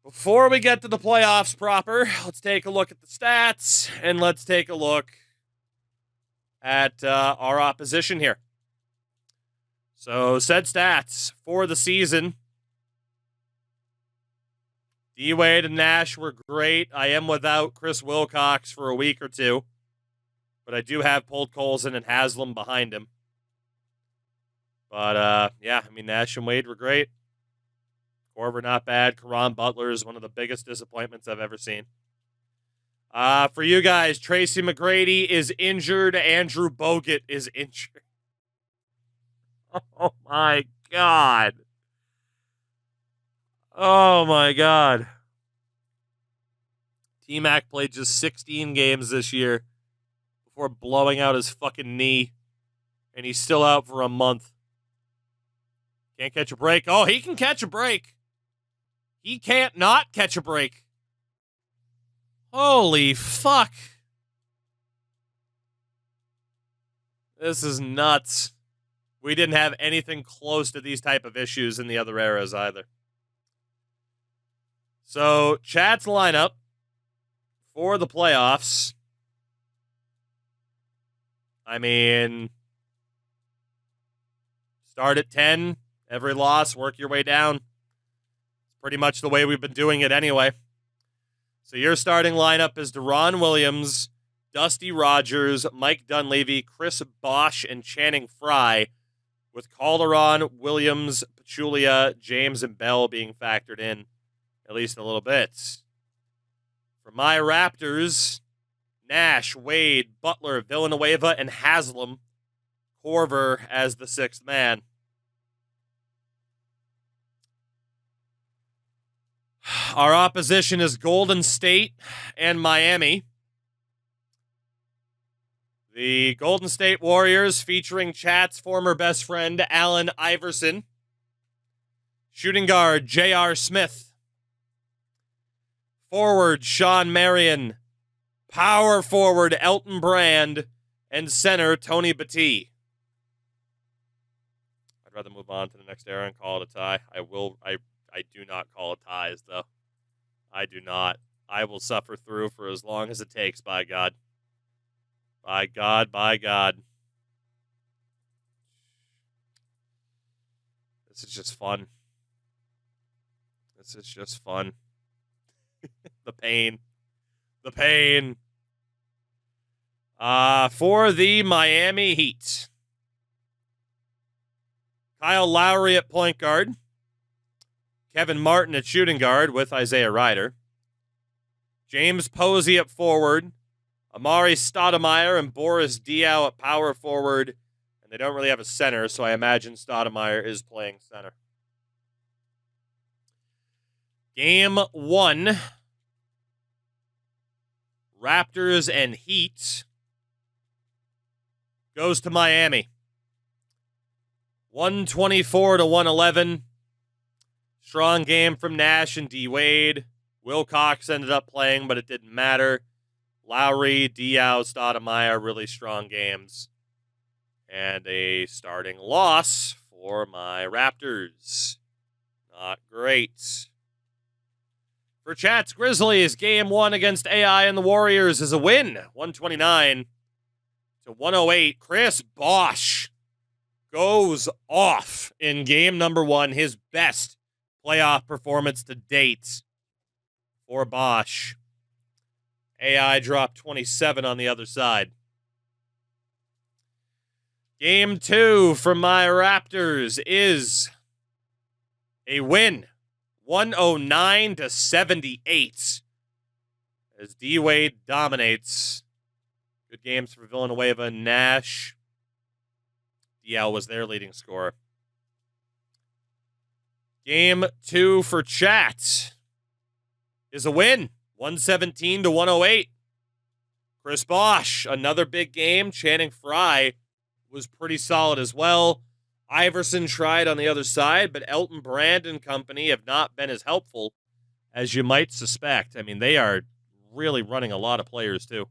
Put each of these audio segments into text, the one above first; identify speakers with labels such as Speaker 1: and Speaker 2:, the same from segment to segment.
Speaker 1: Before we get to the playoffs proper, let's take a look at the stats, and let's take a look at our opposition here. So, said stats for the season. D-Wade and Nash were great. I am without Chris Wilcox for a week or two, but I do have Polt Colson and Haslam behind him. But, yeah, I mean, Nash and Wade were great. Korver, not bad. Karan Butler is one of the biggest disappointments I've ever seen. For you guys, Tracy McGrady is injured. Andrew Bogut is injured. Oh, my God. Oh, my God. T-Mac played just 16 games this year before blowing out his fucking knee, and he's still out for a month. Can't catch a break. Oh, he can catch a break. He can't not catch a break. Holy fuck. This is nuts. We didn't have anything close to these type of issues in the other eras either. So, chat's lineup for the playoffs. I mean, start at 10. Every loss, work your way down. It's pretty much the way we've been doing it anyway. So your starting lineup is Deron Williams, Dusty Rogers, Mike Dunleavy, Chris Bosh, and Channing Frye, with Calderon, Williams, Pachulia, James, and Bell being factored in at least a little bit. For my Raptors, Nash, Wade, Butler, Villanueva, and Haslam. Korver as the sixth man. Our opposition is Golden State and Miami. The Golden State Warriors featuring Chat's former best friend, Allen Iverson. Shooting guard, J.R. Smith. Forward, Sean Marion. Power forward, Elton Brand. And center, Tony Battie. I'd rather move on to the next era and call it a tie. I do not call it ties, though. I do not. I will suffer through for as long as it takes, by God. By God, by God. This is just fun. This is just fun. The pain. The pain. For the Miami Heat. Kyle Lowry at point guard. Kevin Martin at shooting guard with Isaiah Ryder. James Posey at forward. Amari Stoudemire and Boris Diaw at power forward. And they don't really have a center, so I imagine Stoudemire is playing center. Game 1. Raptors and Heat. Goes to Miami. 124-111. Strong game from Nash and D-Wade. Wilcox ended up playing, but it didn't matter. Lowry, Diaw, Stoudemire, really strong games. And a starting loss for my Raptors. Not great. For Chat's Grizzlies, Game 1 against AI and the Warriors is a win. 129-108. Chris Bosh goes off in game number 1. His best playoff performance to date for Bosh. AI dropped 27 on the other side. Game 2 for my Raptors is a win. 109-78. As D-Wade dominates. Good games for Villanueva and Nash. DL was their leading scorer. Game 2 for Chat is a win. 117-108. Chris Bosh, another big game. Channing Frye was pretty solid as well. Iverson tried on the other side, but Elton Brand and company have not been as helpful as you might suspect. I mean, they are really running a lot of players, too.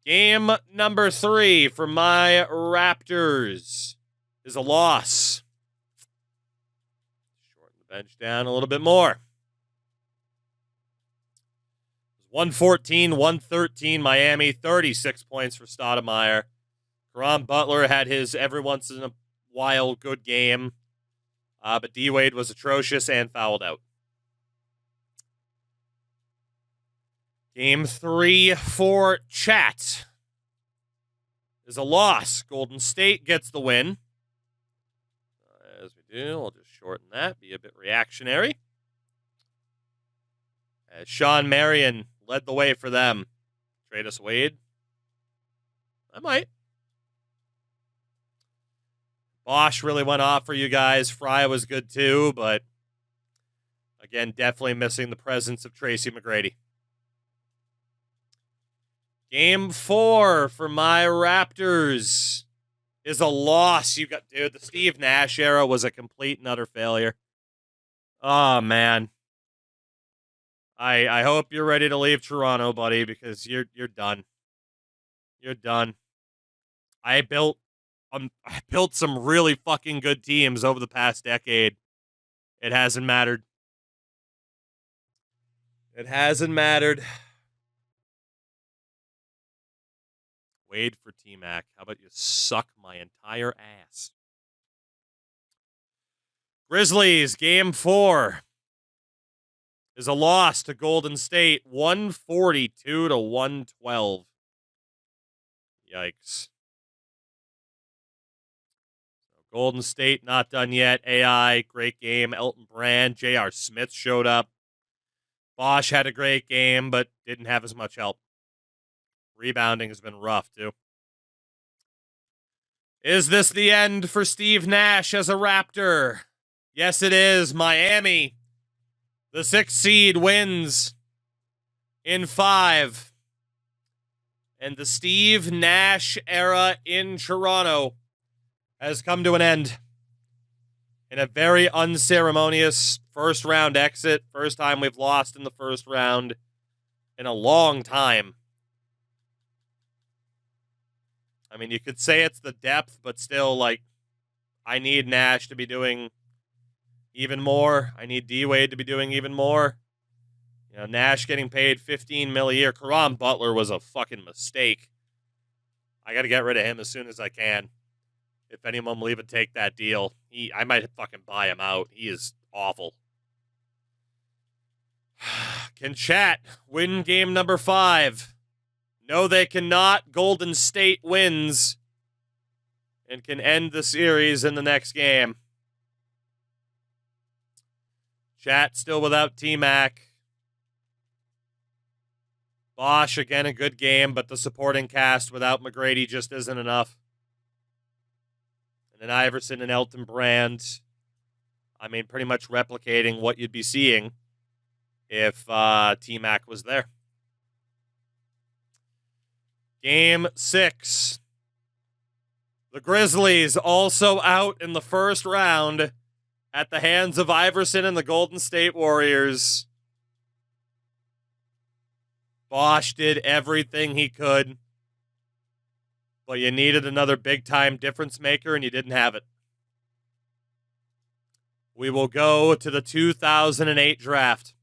Speaker 1: Game number 3 for my Raptors is a loss. Shorten the bench down a little bit more. 114-113 Miami, 36 points for Stoudemire. Caron Butler had his every once in a while good game, but D-Wade was atrocious and fouled out. Game 3 for Chat is a loss. Golden State gets the win. As we do, we'll just shorten that, be a bit reactionary. As Sean Marion led the way for them. Trade us Wade? I might. Bosch really went off for you guys. Fry was good too, but again, definitely missing the presence of Tracy McGrady. Game 4 for my Raptors is a loss. You got, dude, the Steve Nash era was a complete and utter failure. Oh, man. I hope you're ready to leave Toronto, buddy, because you're done. You're done. I built some really fucking good teams over the past decade. It hasn't mattered. It hasn't mattered. Wade for T-Mac. How about you suck my entire ass? Grizzlies, game 4 is a loss to Golden State, 142-112. Yikes. Golden State not done yet. AI, great game. Elton Brand, J.R. Smith showed up. Bosch had a great game, but didn't have as much help. Rebounding has been rough, too. Is this the end for Steve Nash as a Raptor? Yes, it is. Miami, the 6th seed, wins in 5. And the Steve Nash era in Toronto has come to an end in a very unceremonious first-round exit. First time we've lost in the first round in a long time. I mean, you could say it's the depth, but still, like, I need Nash to be doing even more. I need D-Wade to be doing even more. You know, Nash getting paid $15 million a year. Caron Butler was a fucking mistake. I got to get rid of him as soon as I can. If anyone will even take that deal, I might fucking buy him out. He is awful. Can Chat win game number 5? No, they cannot. Golden State wins and can end the series in the next game. Chat still without T-Mac. Bosch, again, a good game, but the supporting cast without McGrady just isn't enough. And then Iverson and Elton Brand, I mean, pretty much replicating what you'd be seeing if T-Mac was there. Game 6. The Grizzlies also out in the first round at the hands of Iverson and the Golden State Warriors. Bosch did everything he could, but you needed another big-time difference maker, and you didn't have it. We will go to the 2008 draft.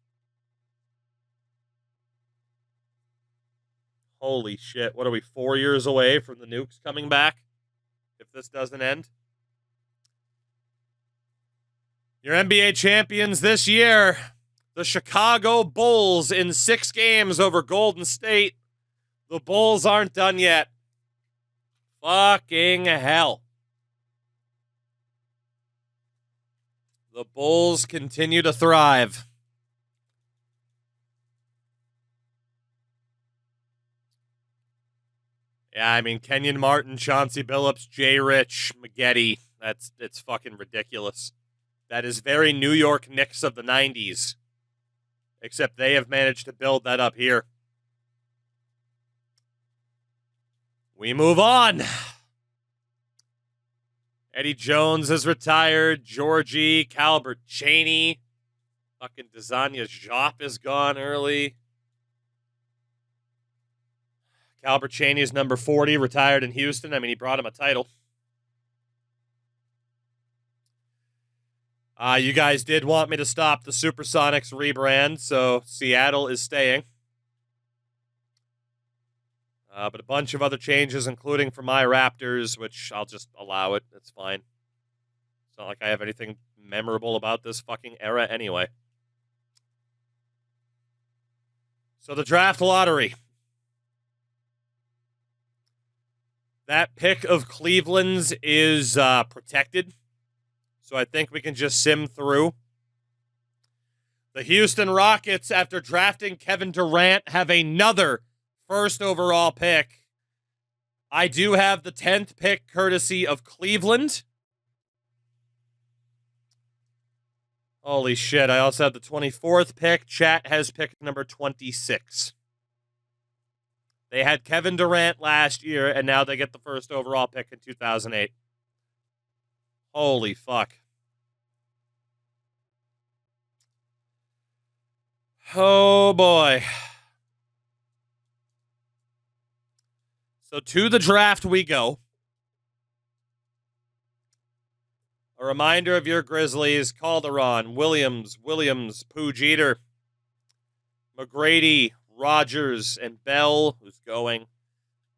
Speaker 1: Holy shit, what are we, 4 years away from the nukes coming back? If this doesn't end. Your NBA champions this year, the Chicago Bulls, in 6 games over Golden State. The Bulls aren't done yet. Fucking hell. The Bulls continue to thrive. Yeah, I mean, Kenyon Martin, Chauncey Billups, Jay Rich, Maggette. It's fucking ridiculous. That is very New York Knicks of the 90s. Except they have managed to build that up here. We move on. Eddie Jones has retired. Georgie, Calbert Chaney. Fucking Desanya Jop is gone early. Calbert Chaney is number 40, retired in Houston. I mean, he brought him a title. You guys did want me to stop the Supersonics rebrand, so Seattle is staying. But a bunch of other changes, including for my Raptors, which I'll just allow it. It's fine. It's not like I have anything memorable about this fucking era anyway. So the draft lottery. That pick of Cleveland's is protected. So I think we can just sim through. The Houston Rockets, after drafting Kevin Durant, have another first overall pick. I do have the 10th pick courtesy of Cleveland. Holy shit, I also have the 24th pick. Chat has picked number 26. They had Kevin Durant last year, and now they get the first overall pick in 2008. Holy fuck. Oh boy. So to the draft we go. A reminder of your Grizzlies: Calderon, Williams, Pooh Jeter, McGrady, Rogers, and Bell, who's going.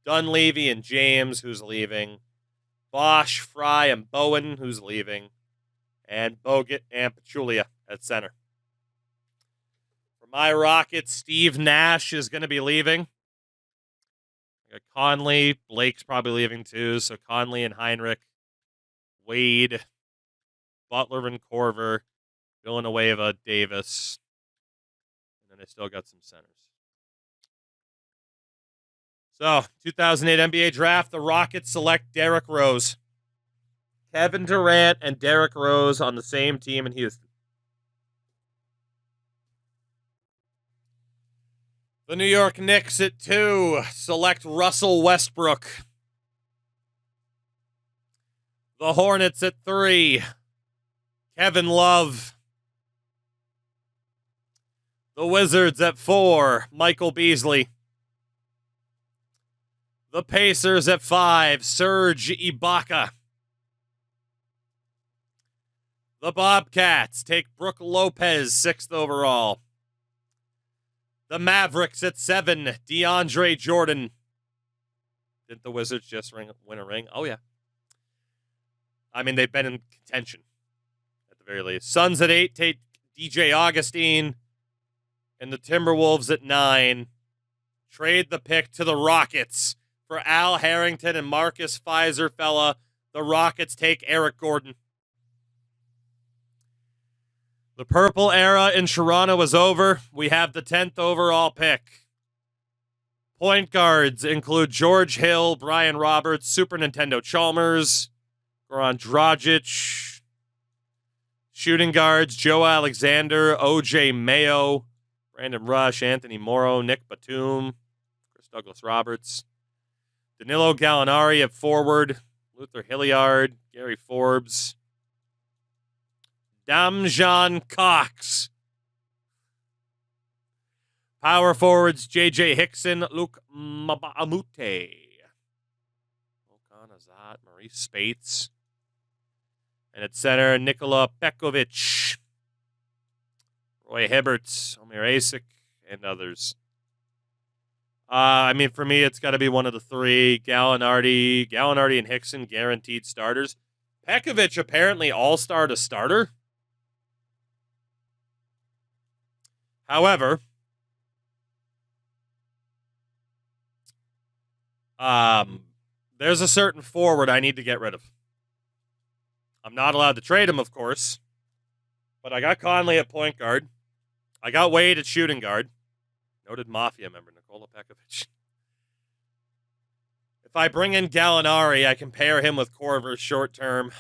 Speaker 1: Dunleavy and James, who's leaving. Bosch, Fry, and Bowen, who's leaving. And Bogut and Pachulia at center. For my Rockets, Steve Nash is going to be leaving. I got Conley. Blake's probably leaving too. So Conley and Heinrich. Wade. Butler and Korver. Villanueva, Davis. And then I still got some centers. So, 2008 NBA draft, the Rockets select Derrick Rose. Kevin Durant and Derrick Rose on the same team in Houston. The New York Knicks at 2 select Russell Westbrook. The Hornets at 3, Kevin Love. The Wizards at 4, Michael Beasley. The Pacers at 5, Serge Ibaka. The Bobcats take Brook Lopez, 6th overall. The Mavericks at 7, DeAndre Jordan. Didn't the Wizards just win a ring? Oh, yeah. I mean, they've been in contention, at the very least. Suns at 8 take DJ Augustine. And the Timberwolves at 9 trade the pick to the Rockets for Al Harrington and Marcus Fizer. The Rockets take Eric Gordon. The purple era in Toronto is over. We have the 10th overall pick. Point guards include George Hill, Brian Roberts, Super Nintendo Chalmers, Goran Dragic. Shooting guards, Joe Alexander, O.J. Mayo, Brandon Rush, Anthony Morrow, Nick Batum, Chris Douglas Roberts. Danilo Gallinari at forward, Luther Hilliard, Gary Forbes. Damjan Cox. Power forwards, J.J. Hickson, Luke Mbamute. Okan Azad, Maurice Spates. And at center, Nikola Pekovic, Roy Hibbert, Omer Asik, and others. I mean, for me, it's got to be one of the 3. Gallinardi and Hickson, guaranteed starters. Pekovic apparently all-star to starter. However, there's a certain forward I need to get rid of. I'm not allowed to trade him, of course. But I got Conley at point guard. I got Wade at shooting guard. Noted Mafia member, Nikola Pekovic. If I bring in Gallinari, I can pair him with Korver short term.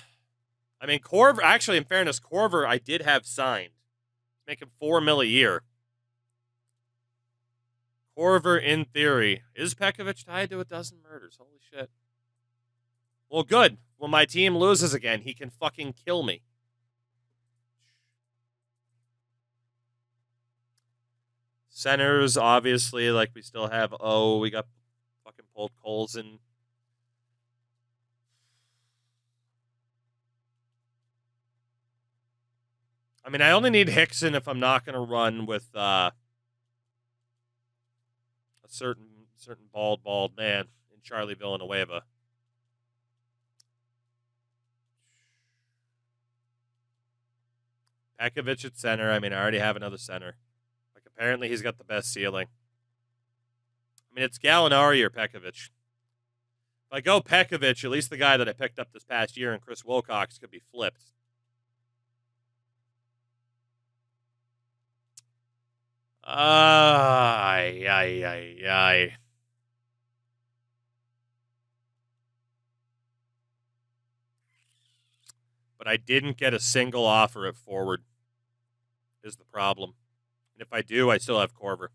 Speaker 1: I mean, Korver, actually, in fairness, Korver I did have signed. Making $4 million a year. Korver, in theory. Is Pekovic tied to a dozen murders? Holy shit. Well, good. When my team loses again, he can fucking kill me. Centers, obviously, like we still have. We got fucking Paul Colson. I mean, I only need Hickson if I'm not going to run with a certain bald man in Charlie Villanueva. Pekovic at center. I mean, I already have another center. Like, apparently he's got the best ceiling. I mean, it's Gallinari or Pekovic. If I go Pekovic, at least the guy that I picked up this past year, and Chris Wilcox, could be flipped. Ay. But I didn't get a single offer at forward, is the problem. And if I do, I still have Corver.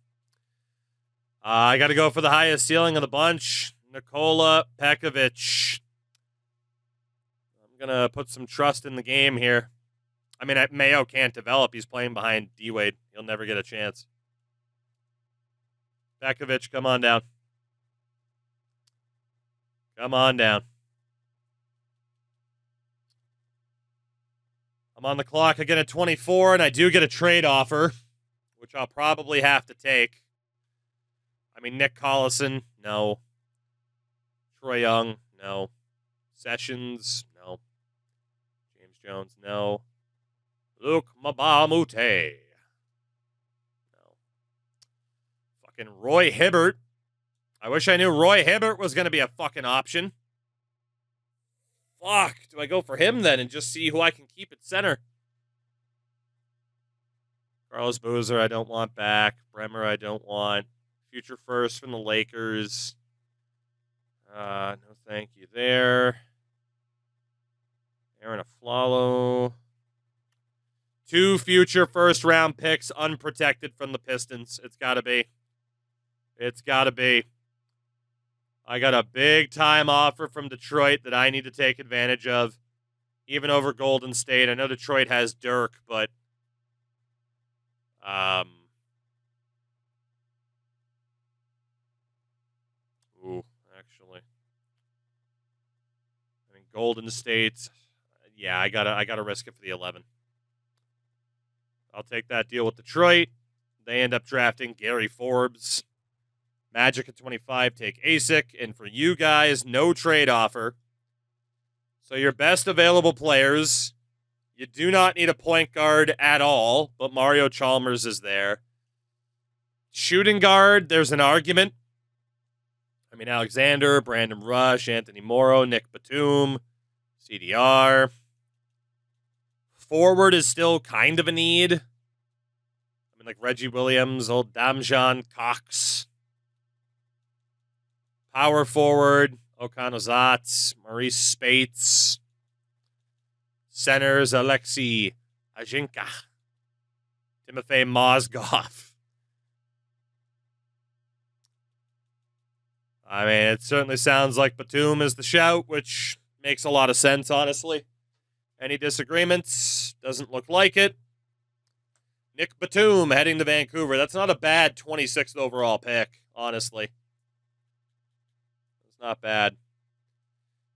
Speaker 1: I got to go for the highest ceiling of the bunch. Nikola Pekovic. I'm going to put some trust in the game here. I mean, Mayo can't develop. He's playing behind D-Wade. He'll never get a chance. Pekovic, come on down. Come on down. I'm on the clock again at 24, and I do get a trade offer, which I'll probably have to take. I mean, Nick Collison, no. Troy Young, no. Sessions, no. James Jones, no. Luke Mbamute, no. Fucking Roy Hibbert. I wish I knew Roy Hibbert was going to be a fucking option. Fuck, do I go for him then and just see who I can keep at center? Carlos Boozer, I don't want back. Bremer, I don't want. Future first from the Lakers. No thank you there. Aaron Aflalo. 2 future first-round picks unprotected from the Pistons. It's got to be. It's got to be. I got a big-time offer from Detroit that I need to take advantage of, even over Golden State. I know Detroit has Dirk, but actually, I mean, Golden State, yeah, I gotta risk it for the 11. I'll take that deal with Detroit. They end up drafting Gary Forbes. Magic at 25, take ASIC. And for you guys, no trade offer. So your best available players, you do not need a point guard at all, but Mario Chalmers is there. Shooting guard, there's an argument. I mean, Alexander, Brandon Rush, Anthony Morrow, Nick Batum, CDR. Forward is still kind of a need. I mean, like Reggie Williams, old Damjan Cox. Power forward, Okanazat, Maurice Spates. Centers, Alexei Ajinka. Timofey Mozgov. I mean, it certainly sounds like Batum is the shout, which makes a lot of sense, honestly. Any disagreements? Doesn't look like it. Nick Batum heading to Vancouver. That's not a bad 26th overall pick, honestly. It's not bad.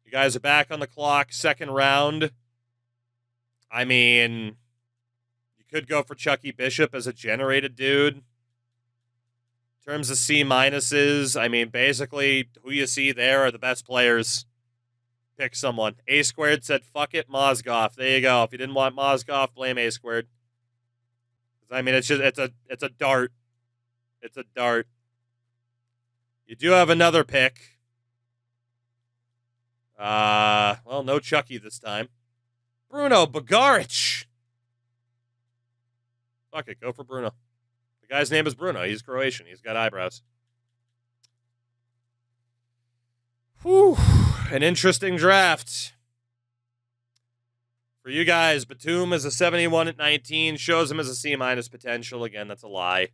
Speaker 1: You guys are back on the clock, second round. I mean, you could go for Chucky Bishop as a generated dude. In terms of C minuses, I mean, basically, who you see there are the best players. Pick someone. A squared said, fuck it, Mozgov. There you go. If you didn't want Mozgov, blame A squared. I mean, it's a dart. It's a dart. You do have another pick. Well, no Chucky this time. Bruno Bagaric. Fuck it, go for Bruno. The guy's name is Bruno. He's Croatian. He's got eyebrows. Whew. An interesting draft. For you guys, Batum is a 71 at 19. Shows him as a C minus potential. Again, that's a lie.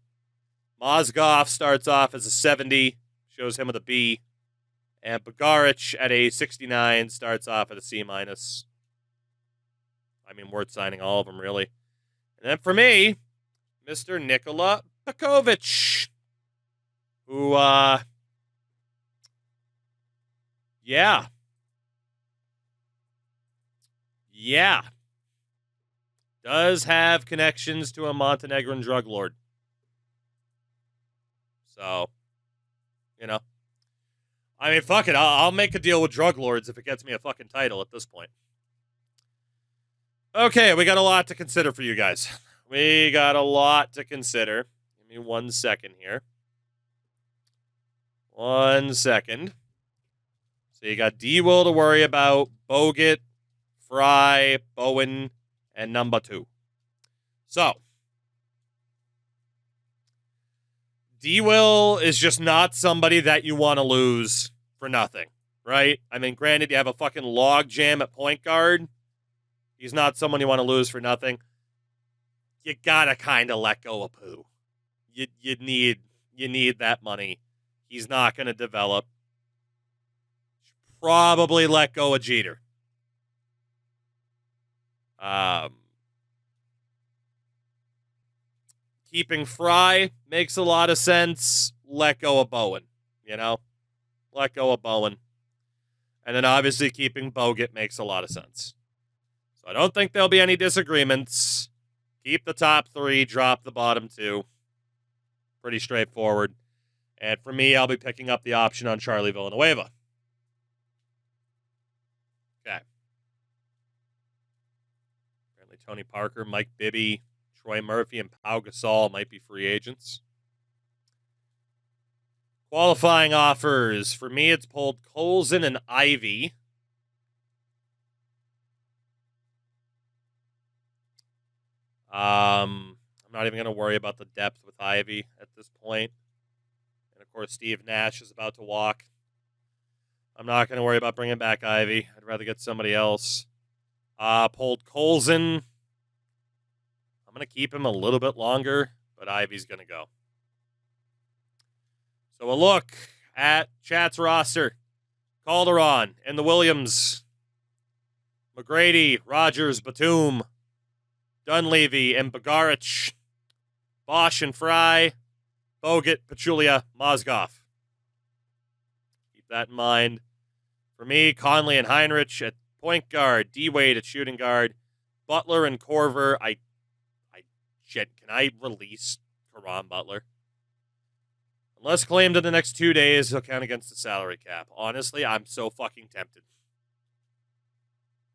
Speaker 1: Mozgov starts off as a 70. Shows him with a B. And Bagaric at a 69 starts off at a C minus. I mean, worth signing all of them, really. And then for me, Mr. Nikola Pekovic, who, does have connections to a Montenegrin drug lord. So, you know. I mean, fuck it. I'll make a deal with drug lords if it gets me a fucking title at this point. Okay, we got a lot to consider for you guys. We got a lot to consider. Give me 1 second here. 1 second. So you got D-Will to worry about, Bogut, Fry, Bowen, and number 2. So, D-Will is just not somebody that you want to lose for nothing, right? I mean, granted, you have a fucking log jam at point guard. He's not someone you want to lose for nothing. You gotta kind of let go of Pooh. You need that money. He's not going to develop. Probably let go of Jeter. Keeping Fry makes a lot of sense. Let go of Bowen, Let go of Bowen. And then obviously keeping Bogut makes a lot of sense. So I don't think there'll be any disagreements. Keep the top 3, drop the bottom 2. Pretty straightforward. And for me, I'll be picking up the option on Charlie Villanueva. Okay. Apparently Tony Parker, Mike Bibby, Troy Murphy, and Pau Gasol might be free agents. Qualifying offers. For me, it's pulled Colson and Ivy. I'm not even going to worry about the depth with Ivy at this point. And, of course, Steve Nash is about to walk. I'm not going to worry about bringing back Ivy. I'd rather get somebody else. Pulled Colson. I'm going to keep him a little bit longer, but Ivy's going to go. So we'll look at Chat's roster. Calderon and the Williams. McGrady, Rogers, Batum, Dunleavy, and Bogaric. Bosch and Fry. Bogut, Pachulia, Mozgov. Keep that in mind. For me, Conley and Heinrich at point guard. D-Wade at shooting guard. Butler and Korver. Can I release Karan Butler? Unless claimed in the next 2 days, he'll count against the salary cap. Honestly, I'm so fucking tempted.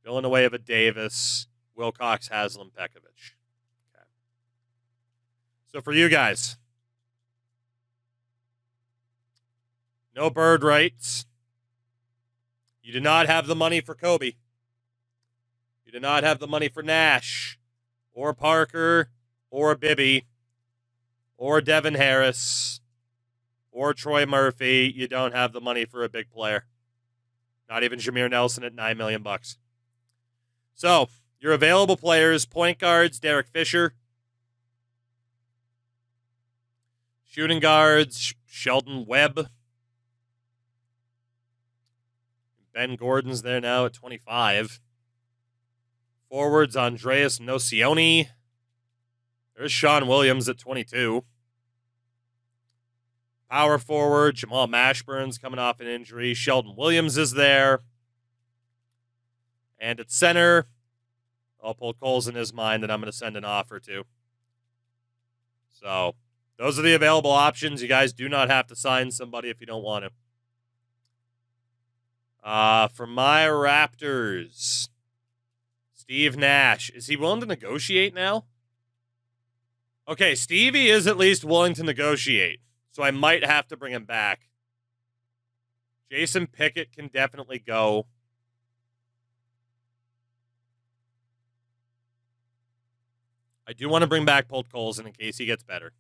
Speaker 1: Villanueva, Davis, Wilcox, Haslam, Pekovic. Okay. So for you guys, no bird rights. You do not have the money for Kobe. You do not have the money for Nash, or Parker, or Bibby, or Devin Harris, or Troy Murphy. You don't have the money for a big player. Not even Jameer Nelson at $9 million. So, your available players, point guards, Derek Fisher. Shooting guards, Sheldon Webb. Ben Gordon's there now at 25. Forwards, Andreas Nocioni. There's Sean Williams at 22. Power forward, Jamal Mashburn's coming off an injury. Sheldon Williams is there. And at center, I'll pull Coles in his mind that I'm going to send an offer to. So, those are the available options. You guys do not have to sign somebody if you don't want to. For my Raptors, Steve Nash. Is he willing to negotiate now? Okay, Stevie is at least willing to negotiate, so I might have to bring him back. Jason Pickett can definitely go. I do want to bring back Polt Colson in case he gets better.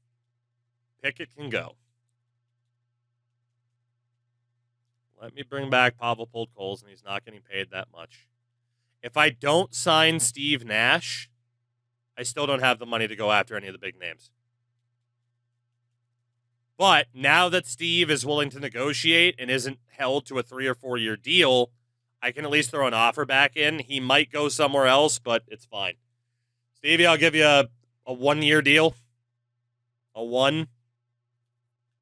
Speaker 1: Pickett can go. Let me bring back Pavel Polt Colson. He's not getting paid that much. If I don't sign Steve Nash, I still don't have the money to go after any of the big names. But now that Steve is willing to negotiate and isn't held to a 3 or 4 year deal, I can at least throw an offer back in. He might go somewhere else, but it's fine. Stevie, I'll give you a 1 year deal. A 1.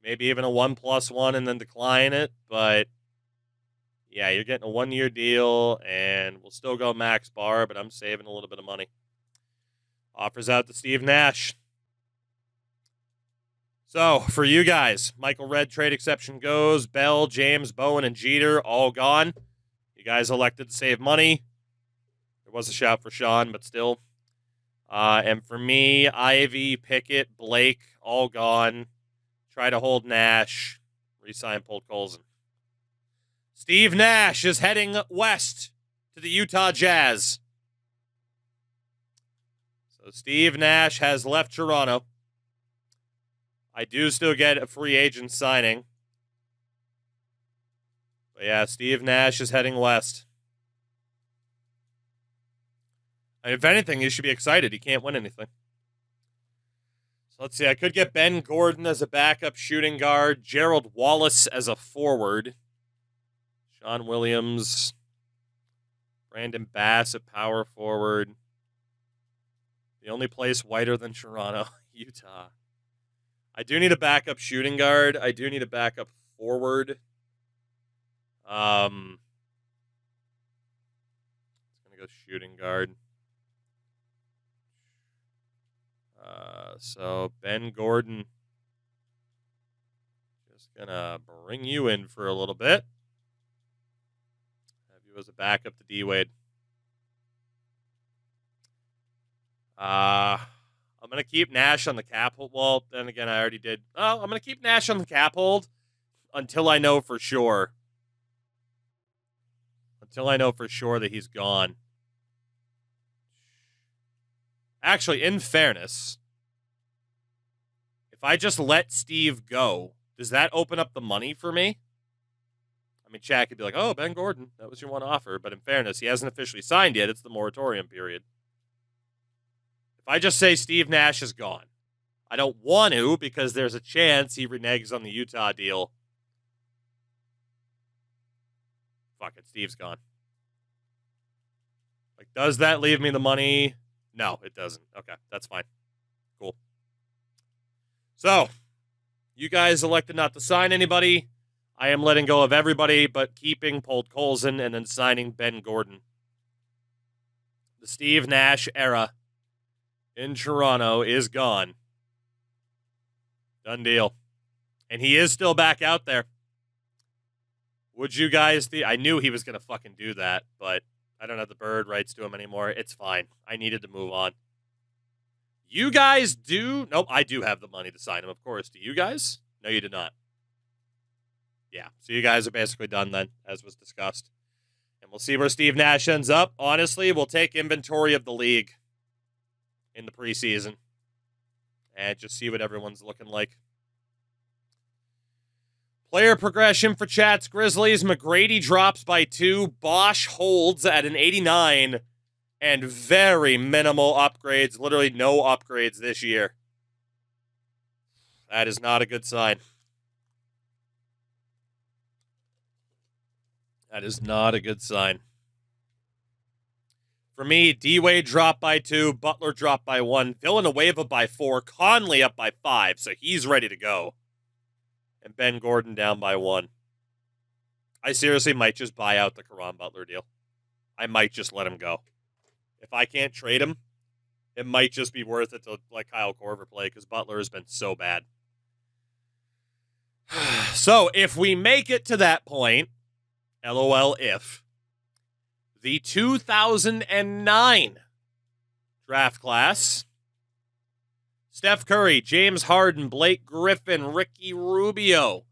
Speaker 1: Maybe even a 1+1 and then decline it. But yeah, you're getting a 1 year deal and we'll still go max bar, but I'm saving a little bit of money. Offers out to Steve Nash. So, for you guys, Michael Redd trade exception goes. Bell, James, Bowen, and Jeter all gone. You guys elected to save money. There was a shout for Sean, but still. And for me, Ivy, Pickett, Blake, all gone. Try to hold Nash. Resign Polt Colson. Steve Nash is heading west to the Utah Jazz. So Steve Nash has left Toronto. I do still get a free agent signing. But yeah, Steve Nash is heading west. And if anything, you should be excited. He can't win anything. So let's see. I could get Ben Gordon as a backup shooting guard. Gerald Wallace as a forward. Sean Williams. Brandon Bass at power forward. The only place whiter than Toronto, Utah. I do need a backup shooting guard. I do need a backup forward. It's going to go shooting guard. So Ben Gordon. Just going to bring you in for a little bit. Have you as a backup to D-Wade. I'm going to keep Nash on the cap hold. Well, then again, I already did. Oh, I'm going to keep Nash on the cap hold until I know for sure. Until I know for sure that he's gone. Actually, in fairness, if I just let Steve go, does that open up the money for me? I mean, Chad could be like, oh, Ben Gordon, that was your one offer. But in fairness, he hasn't officially signed yet. It's the moratorium period. If I just say Steve Nash is gone, I don't want to because there's a chance he reneges on the Utah deal. Fuck it, Steve's gone. Like, does that leave me the money? No, it doesn't. Okay, that's fine. Cool. So, you guys elected not to sign anybody. I am letting go of everybody but keeping Polt Colson and then signing Ben Gordon. The Steve Nash era in Toronto is gone. Done deal. And he is still back out there. Would you guys... I knew he was going to fucking do that, but I don't have the bird rights to him anymore. It's fine. I needed to move on. You guys do... Nope, I do have the money to sign him, of course. Do you guys? No, you did not. Yeah, so you guys are basically done then, as was discussed. And we'll see where Steve Nash ends up. Honestly, we'll take inventory of the league in the preseason and just see what everyone's looking like. Player progression for Chats Grizzlies. McGrady drops by 2. Bosch holds at an 89. And very minimal upgrades. Literally no upgrades this year. That is not a good sign. That is not a good sign. For me, D-Wade dropped by 2. Butler dropped by 1. Villanueva by 4. Conley up by 5. So he's ready to go. And Ben Gordon down by 1. I seriously might just buy out the Caron Butler deal. I might just let him go. If I can't trade him, it might just be worth it to let Kyle Korver play because Butler has been so bad. So if we make it to that point, LOL if, the 2009 draft class, Steph Curry, James Harden, Blake Griffin, Ricky Rubio,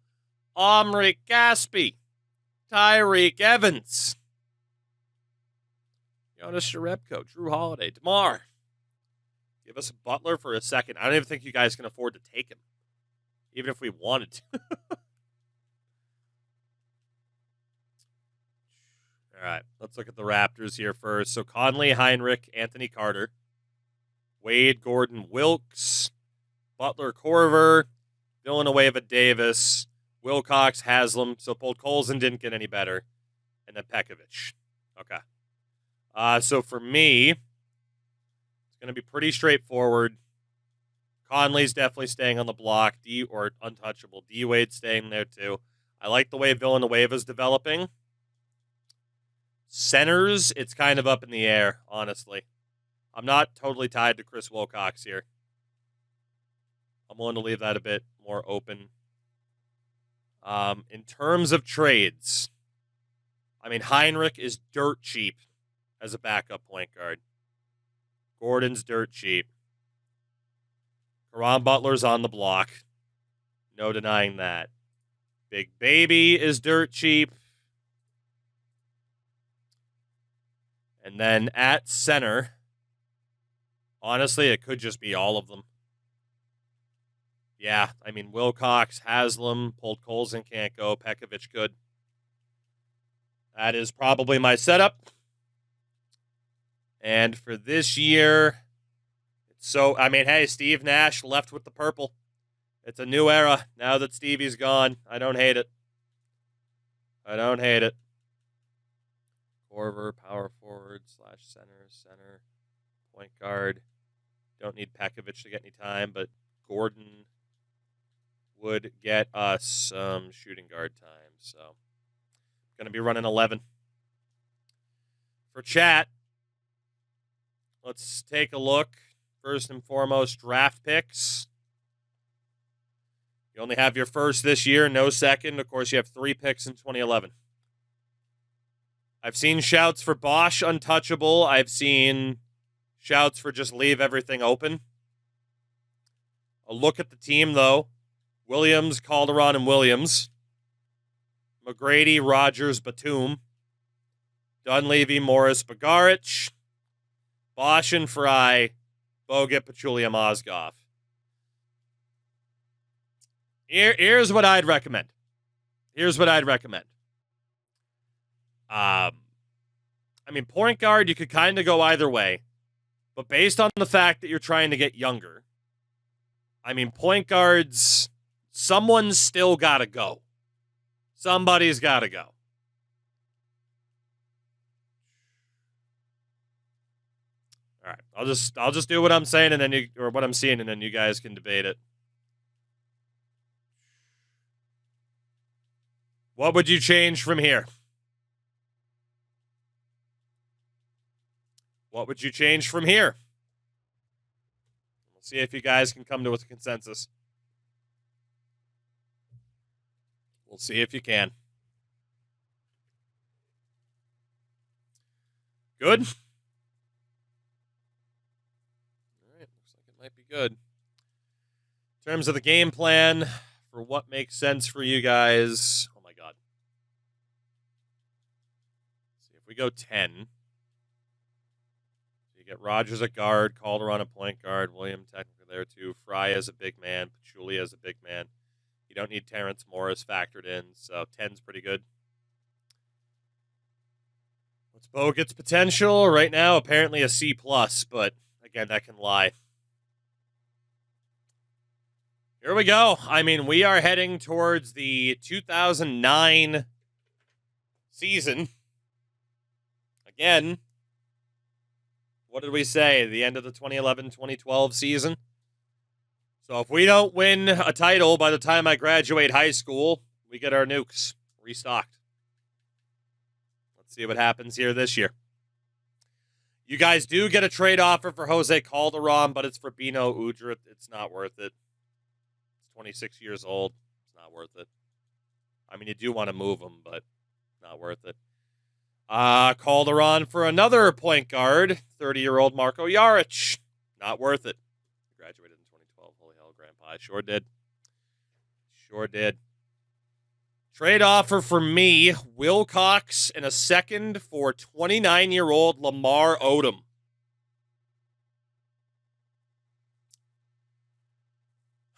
Speaker 1: Omri Caspi, Tyreek Evans, Jonas Jerebko, Drew Holiday, DeMar. Give us a Butler for a second. I don't even think you guys can afford to take him, even if we wanted to. All right, let's look at the Raptors here first. So Conley, Heinrich, Anthony Carter, Wade, Gordon, Wilkes, Butler, Korver, Villanueva, Davis, Wilcox, Haslam. So Polt Colson didn't get any better. And then Pekovic. Okay. So for me, it's going to be pretty straightforward. Conley's definitely staying on the block. Or untouchable. D-Wade's staying there too. I like the way Villanueva's developing. Centers, it's kind of up in the air, honestly. I'm not totally tied to Chris Wilcox here. I'm willing to leave that a bit more open. In terms of trades, I mean, Heinrich is dirt cheap as a backup point guard. Gordon's dirt cheap. Caron Butler's on the block. No denying that. Big Baby is dirt cheap. And then at center, honestly, it could just be all of them. Yeah, I mean, Wilcox, Haslam, Polk-Colson can't go. Pekovic could. That is probably my setup. And for this year, hey, Steve Nash left with the purple. It's a new era now that Stevie's gone. I don't hate it. Korver, power forward / center, point guard. Don't need Pekovic to get any time, but Gordon would get us some shooting guard time. So, going to be running 11. For chat, let's take a look. First and foremost, draft picks. You only have your first this year, no second. Of course, you have 3 picks in 2011. I've seen shouts for Bosch untouchable. I've seen shouts for just leave everything open. A look at the team, though. Williams, Calderon, and Williams. McGrady, Rogers, Batum. Dunleavy, Morris, Bagaric. Bosch and Fry. Bogut, Pachulia, Mozgov. Here's what I'd recommend. I mean, point guard, you could kind of go either way. But based on the fact that you're trying to get younger, I mean, point guards, someone's still got to go. Somebody's got to go. All right, I'll just do what I'm saying and then what I'm seeing, and then you guys can debate it. What would you change from here? What would you change from here? We'll see if you guys can come to a consensus. We'll see if you can. Good? All right, looks like it might be good. In terms of the game plan, for what makes sense for you guys. Oh my God. Let's see if we go 10. Get Rogers at guard, Calderon a point guard, William technically there too, Fry as a big man, Pachulia as a big man. You don't need Terrence Morris factored in, so 10's pretty good. What's Bogut's potential? Right now, apparently a C+, but again, that can lie. Here we go. I mean, we are heading towards the 2009 season. Again, what did we say? The end of the 2011-2012 season? So if we don't win a title by the time I graduate high school, we get our nukes restocked. Let's see what happens here this year. You guys do get a trade offer for Jose Calderon, but it's for Bino Udrih. It's not worth it. It's 26 years old. It's not worth it. I mean, you do want to move him, but not worth it. Calderon for another point guard, 30-year-old Marko Jaric. Not worth it. Graduated in 2012. Holy hell, Grandpa. I sure did. Trade offer for me, Wilcox and a second for 29-year-old Lamar Odom.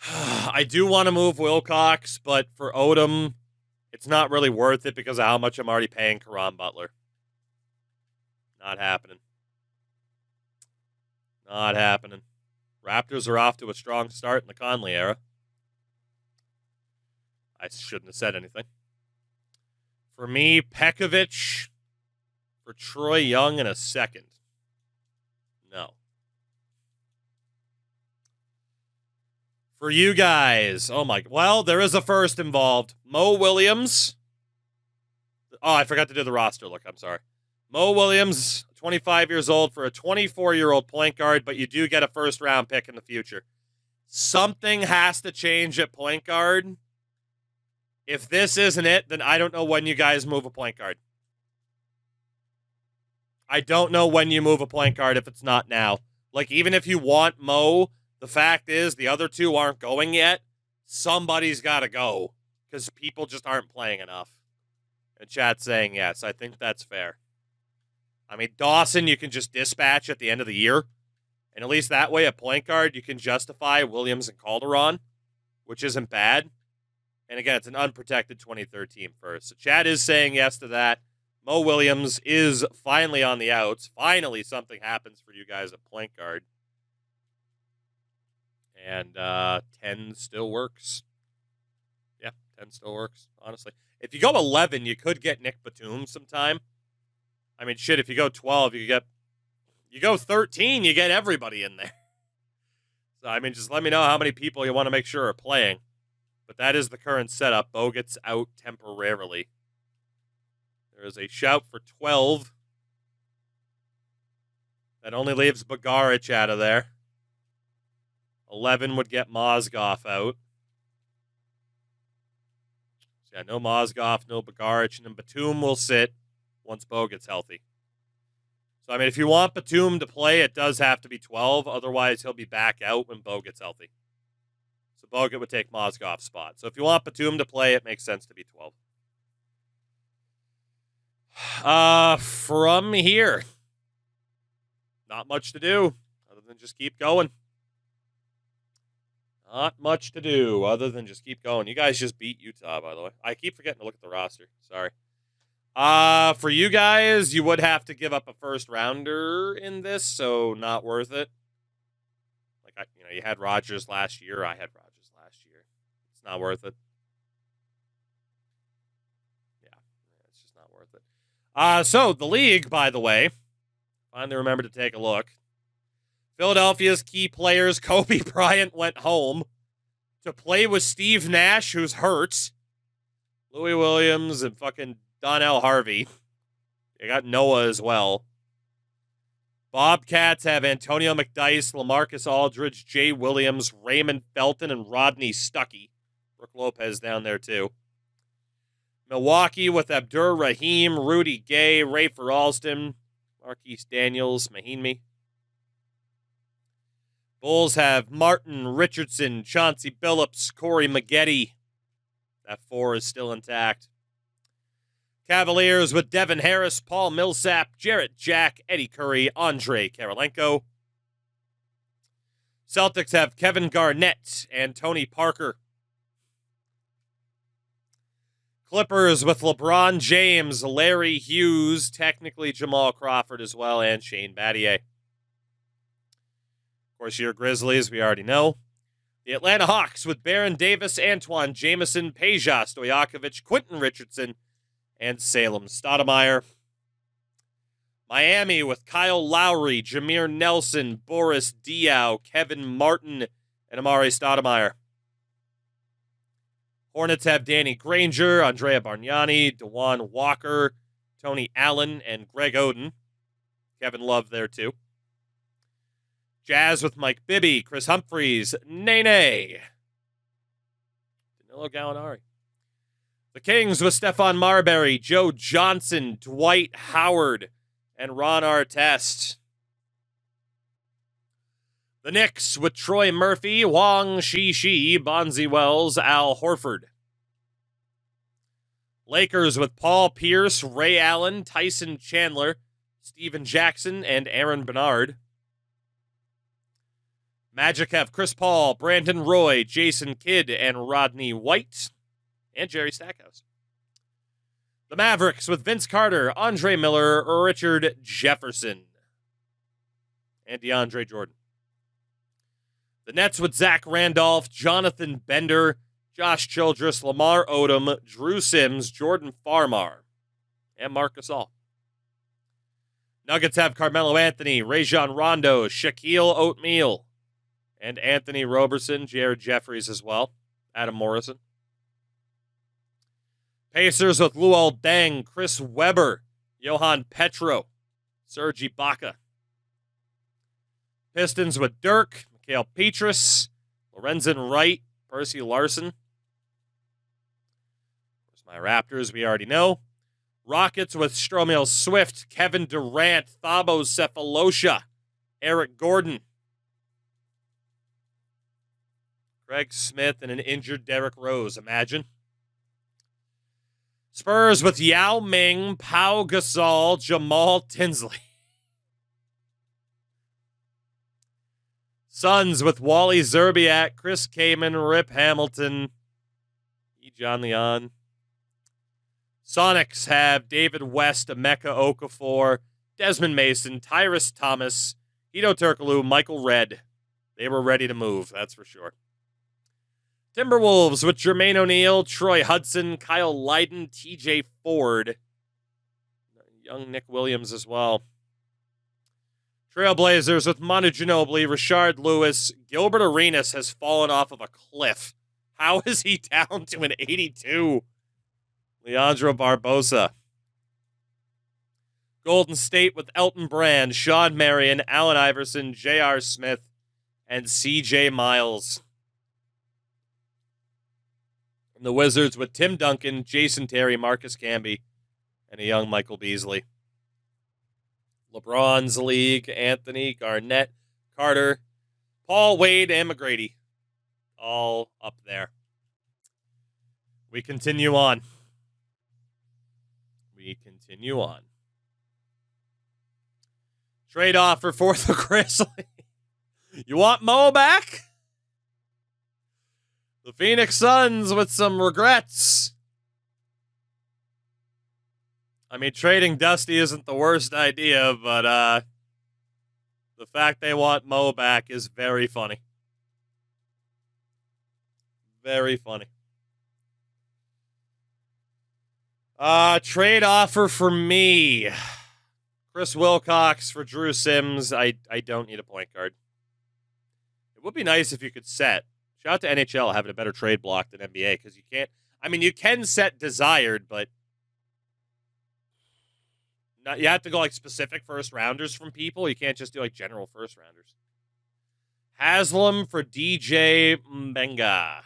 Speaker 1: I do want to move Wilcox, but for Odom, it's not really worth it because of how much I'm already paying Caron Butler. Not happening. Raptors are off to a strong start in the Conley era. I shouldn't have said anything. For me, Pekovic for Troy Young in a second. No. For you guys, well, there is a first involved. Mo Williams. Oh, I forgot to do the roster look. I'm sorry. Mo Williams, 25 years old for a 24-year-old point guard, but you do get a first-round pick in the future. Something has to change at point guard. If this isn't it, then I don't know when you guys move a point guard. I don't know when you move a point guard if it's not now. Like, even if you want Mo, the fact is the other two aren't going yet. Somebody's got to go because people just aren't playing enough. And chat's saying yes. I think that's fair. I mean, Dawson you can just dispatch at the end of the year. And at least that way, at point guard, you can justify Williams and Calderon, which isn't bad. And again, it's an unprotected 2013 first. So chat is saying yes to that. Mo Williams is finally on the outs. Finally, something happens for you guys at point guard. And 10 still works. Yeah, 10 still works, honestly. If you go 11, you could get Nick Batum sometime. I mean, shit, if you go 12, you go 13, you get everybody in there. So, I mean, just let me know how many people you want to make sure are playing. But that is the current setup. Bogut's out temporarily. There is a shout for 12. That only leaves Bagaric out of there. 11 would get Mozgov out. So yeah, no Mozgov, no Bagaric, and then Batum will sit once Bo gets healthy. So, I mean, if you want Batum to play, it does have to be 12. Otherwise, he'll be back out when Bo gets healthy. So Bogut would take Mozgov's spot. So if you want Batum to play, it makes sense to be 12. From here, not much to do other than just keep going. Not much to do other than just keep going. You guys just beat Utah, by the way. I keep forgetting to look at the roster. Sorry. For you guys, you would have to give up a first rounder in this, so not worth it. Like, you had Rodgers last year. I had Rodgers last year. It's not worth it. It's just not worth it. So the league, by the way, finally remembered to take a look. Philadelphia's key players, Kobe Bryant, went home to play with Steve Nash, who's hurt. Louis Williams and fucking Donnell Harvey. They got Noah as well. Bobcats have Antonio McDyess, LaMarcus Aldridge, Jay Williams, Raymond Felton, and Rodney Stuckey. Brooke Lopez down there, too. Milwaukee with Abdur Rahim, Rudy Gay, Rafer Alston, Marquise Daniels, Mahinmi. Bulls have Martin, Richardson, Chauncey Billups, Corey Maggette. That 4 is still intact. Cavaliers with Devin Harris, Paul Millsap, Jarrett Jack, Eddie Curry, Andre Karolenko. Celtics have Kevin Garnett and Tony Parker. Clippers with LeBron James, Larry Hughes, technically Jamal Crawford as well, and Shane Battier. Of course, your Grizzlies, we already know. The Atlanta Hawks with Baron Davis, Antoine Jameson, Peja Stojakovic, Quentin Richardson, and Salem Stoudemire. Miami with Kyle Lowry, Jameer Nelson, Boris Diaw, Kevin Martin, and Amari Stoudemire. Hornets have Danny Granger, Andrea Bargnani, DeJuan Walker, Tony Allen, and Greg Oden. Kevin Love there, too. Jazz with Mike Bibby, Chris Humphreys, Nene. Danilo Gallinari. The Kings with Stephon Marbury, Joe Johnson, Dwight Howard, and Ron Artest. The Knicks with Troy Murphy, Wang Shi, Bonzi Wells, Al Horford. Lakers with Paul Pierce, Ray Allen, Tyson Chandler, Steven Jackson, and Aaron Bernard. Magic have Chris Paul, Brandon Roy, Jason Kidd, and Rodney White, and Jerry Stackhouse. The Mavericks with Vince Carter, Andre Miller, Richard Jefferson, and DeAndre Jordan. The Nets with Zach Randolph, Jonathan Bender, Josh Childress, Lamar Odom, Drew Sims, Jordan Farmar, and Marc Gasol. Nuggets have Carmelo Anthony, Rajon Rondo, Shaquille O'Neal, and Anthony Roberson, Jared Jeffries as well, Adam Morrison. Pacers with Luol Deng, Chris Webber, Johan Petro, Serge Ibaka. Pistons with Dirk, Mikhail Petrus, Lorenzen Wright, Percy Larson. My Raptors, we already know. Rockets with Stromil Swift, Kevin Durant, Thabo Cephalosha, Eric Gordon, Craig Smith, and an injured Derrick Rose. Imagine. Spurs with Yao Ming, Pau Gasol, Jamal Tinsley. Suns with Wally Zerbiak, Chris Kaman, Rip Hamilton, John Leon. Sonics have David West, Emeka Okafor, Desmond Mason, Tyrus Thomas, Hito Turkoglu, Michael Redd. They were ready to move, that's for sure. Timberwolves with Jermaine O'Neal, Troy Hudson, Kyle Lydon, TJ Ford, young Nick Williams as well. Trailblazers with Manu Ginobili, Rashard Lewis. Gilbert Arenas has fallen off of a cliff. How is he down to an 82? Leandro Barbosa. Golden State with Elton Brand, Sean Marion, Allen Iverson, J.R. Smith, and C.J. Miles. And the Wizards with Tim Duncan, Jason Terry, Marcus Camby, and a young Michael Beasley. LeBron's league, Anthony, Garnett, Carter, Paul, Wade, and McGrady. All up there. We continue on. Trade offer for the Grizzlies. You want Mo back? The Phoenix Suns with some regrets. I mean, trading Dusty isn't the worst idea, but the fact they want Mo back is very funny. Very funny. Trade offer for me. Chris Wilcox for Drew Sims. I don't need a point guard. It would be nice if you could set. Shout out to NHL having a better trade block than NBA, because you can't. I mean, you can set desired, but you have to go like specific first rounders from people. You can't just do like general first rounders. Haslam for DJ Mbenga.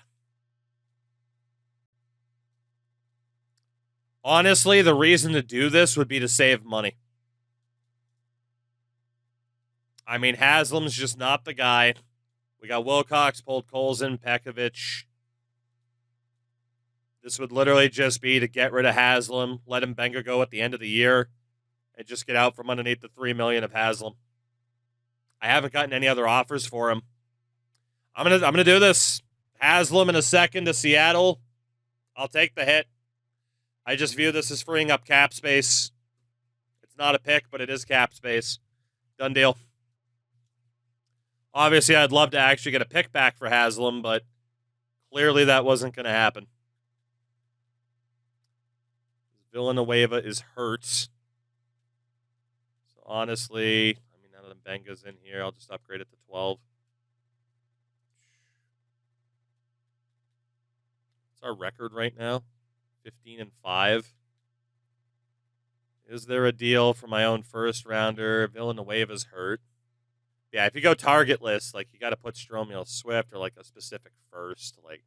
Speaker 1: Honestly, the reason to do this would be to save money. I mean, Haslam's just not the guy. We got Wilcox, Polk-Colson, Pekovic. This would literally just be to get rid of Haslam, let Mbenga go at the end of the year, and just get out from underneath the $3 million of Haslam. I haven't gotten any other offers for him. I'm gonna do this. Haslam in a second to Seattle. I'll take the hit. I just view this as freeing up cap space. It's not a pick, but it is cap space. Done deal. Obviously, I'd love to actually get a pick back for Haslam, but clearly that wasn't going to happen. Villanueva is hurt. So honestly, I mean, none of them Benga's in here. I'll just upgrade it to 12. What's our record right now? 15-5. Is there a deal for my own first rounder? Villanueva's hurt. Yeah, if you go target list, like, you got to put Stromil Swift or, like, a specific first. Like,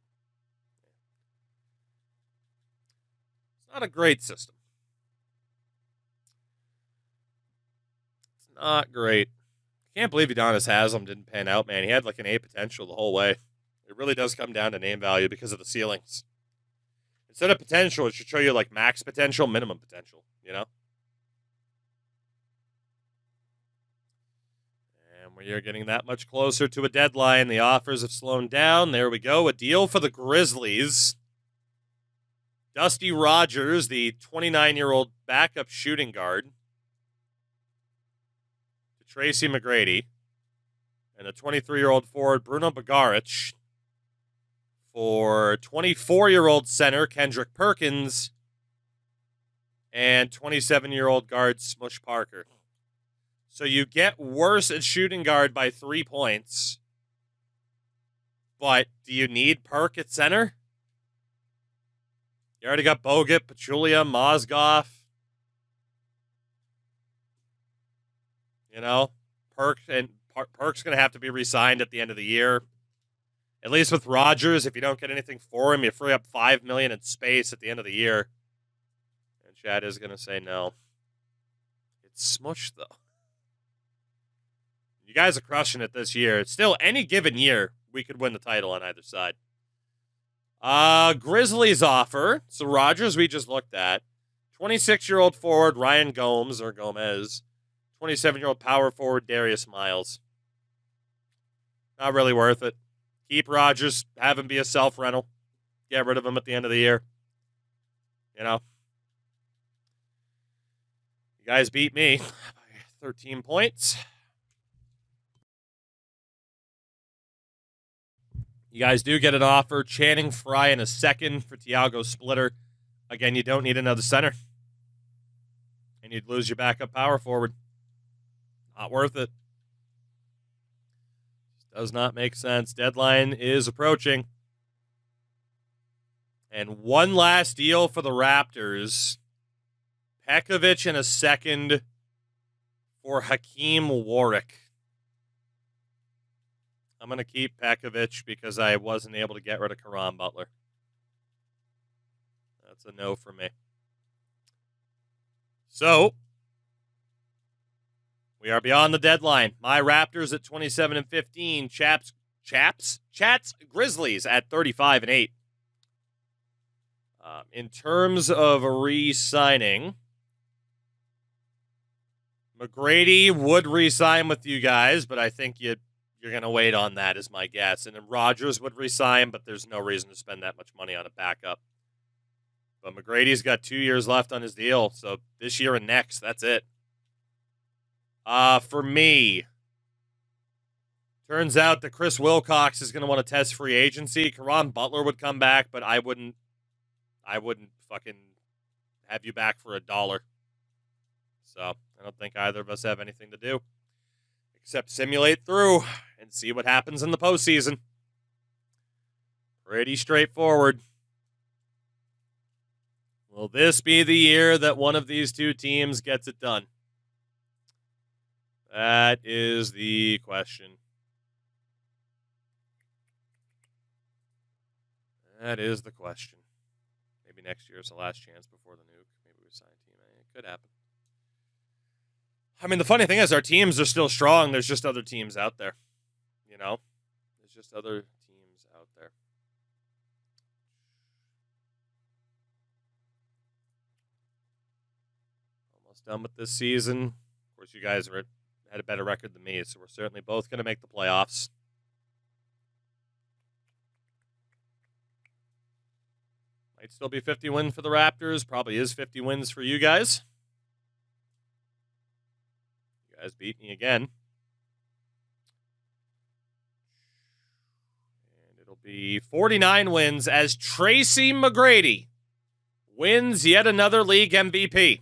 Speaker 1: it's not a great system. It's not great. I can't believe Udonis Haslam didn't pan out, man. He had, like, an A potential the whole way. It really does come down to name value because of the ceilings. Instead of potential, it should show you, like, max potential, minimum potential, you know? We are getting that much closer to a deadline. The offers have slowed down. There we go. A deal for the Grizzlies. Dusty Rogers, the 29-year-old backup shooting guard, to Tracy McGrady, and the 23-year-old forward Bruno Bagaric for 24-year-old center Kendrick Perkins and 27-year-old guard Smush Parker. So you get worse at shooting guard by 3 points. But do you need Perk at center? You already got Bogut, Pachulia, Mozgov. You know, Perk's going to have to be re-signed at the end of the year. At least with Rogers, if you don't get anything for him, you free up $5 million in space at the end of the year. And Chad is going to say no. It's smush, though. You guys are crushing it this year. It's still, any given year, we could win the title on either side. Grizzlies offer. So Rogers, we just looked at. 26-year-old forward Ryan Gomez. 27-year-old power forward Darius Miles. Not really worth it. Keep Rogers. Have him be a self-rental. Get rid of him at the end of the year. You know. You guys beat me by 13 points. You guys do get an offer. Channing Frye in a second for Thiago Splitter. Again, you don't need another center. And you'd lose your backup power forward. Not worth it. Does not make sense. Deadline is approaching. And one last deal for the Raptors. Pekovic in a second for Hakeem Warwick. I'm going to keep Pekovic because I wasn't able to get rid of Caron Butler. That's a no for me. So, we are beyond the deadline. My Raptors at 27-15. Chat's Grizzlies at 35-8. In terms of re-signing, McGrady would re-sign with you guys, but I think you're going to wait on that is my guess. And then Rogers would resign, but there's no reason to spend that much money on a backup. But McGrady's got 2 years left on his deal, so this year and next, that's it. For me, turns out that Chris Wilcox is going to want to test free agency. Caron Butler would come back, but I wouldn't fucking have you back for $1. So I don't think either of us have anything to do except simulate through and see what happens in the postseason. Pretty straightforward. Will this be the year that one of these two teams gets it done? That is the question. That is the question. Maybe next year is the last chance before the nuke. Maybe we sign Team A. It could happen. I mean, the funny thing is our teams are still strong. There's just other teams out there. You know? There's just other teams out there. Almost done with this season. Of course, you guys had a better record than me, so we're certainly both going to make the playoffs. Might still be 50 wins for the Raptors. Probably is 50 wins for you guys. You guys beat me again. And it'll be 49 wins as Tracy McGrady wins yet another league MVP. I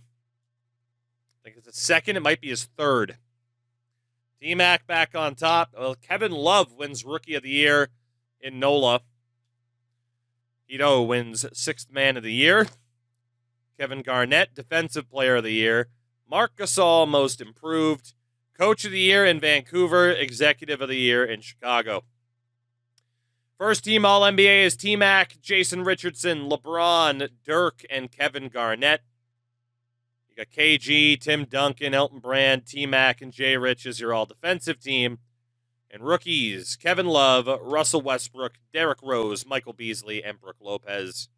Speaker 1: think it's his second. It might be his third. T-Mac back on top. Well, Kevin Love wins Rookie of the Year in NOLA. Ito wins Sixth Man of the Year. Kevin Garnett, Defensive Player of the Year. Marc Gasol, Most Improved. Coach of the Year in Vancouver. Executive of the Year in Chicago. First team All-NBA is T-Mac, Jason Richardson, LeBron, Dirk, and Kevin Garnett. You got KG, Tim Duncan, Elton Brand, T-Mac, and Jay Rich as your all-defensive team. And rookies, Kevin Love, Russell Westbrook, Derrick Rose, Michael Beasley, and Brook Lopez.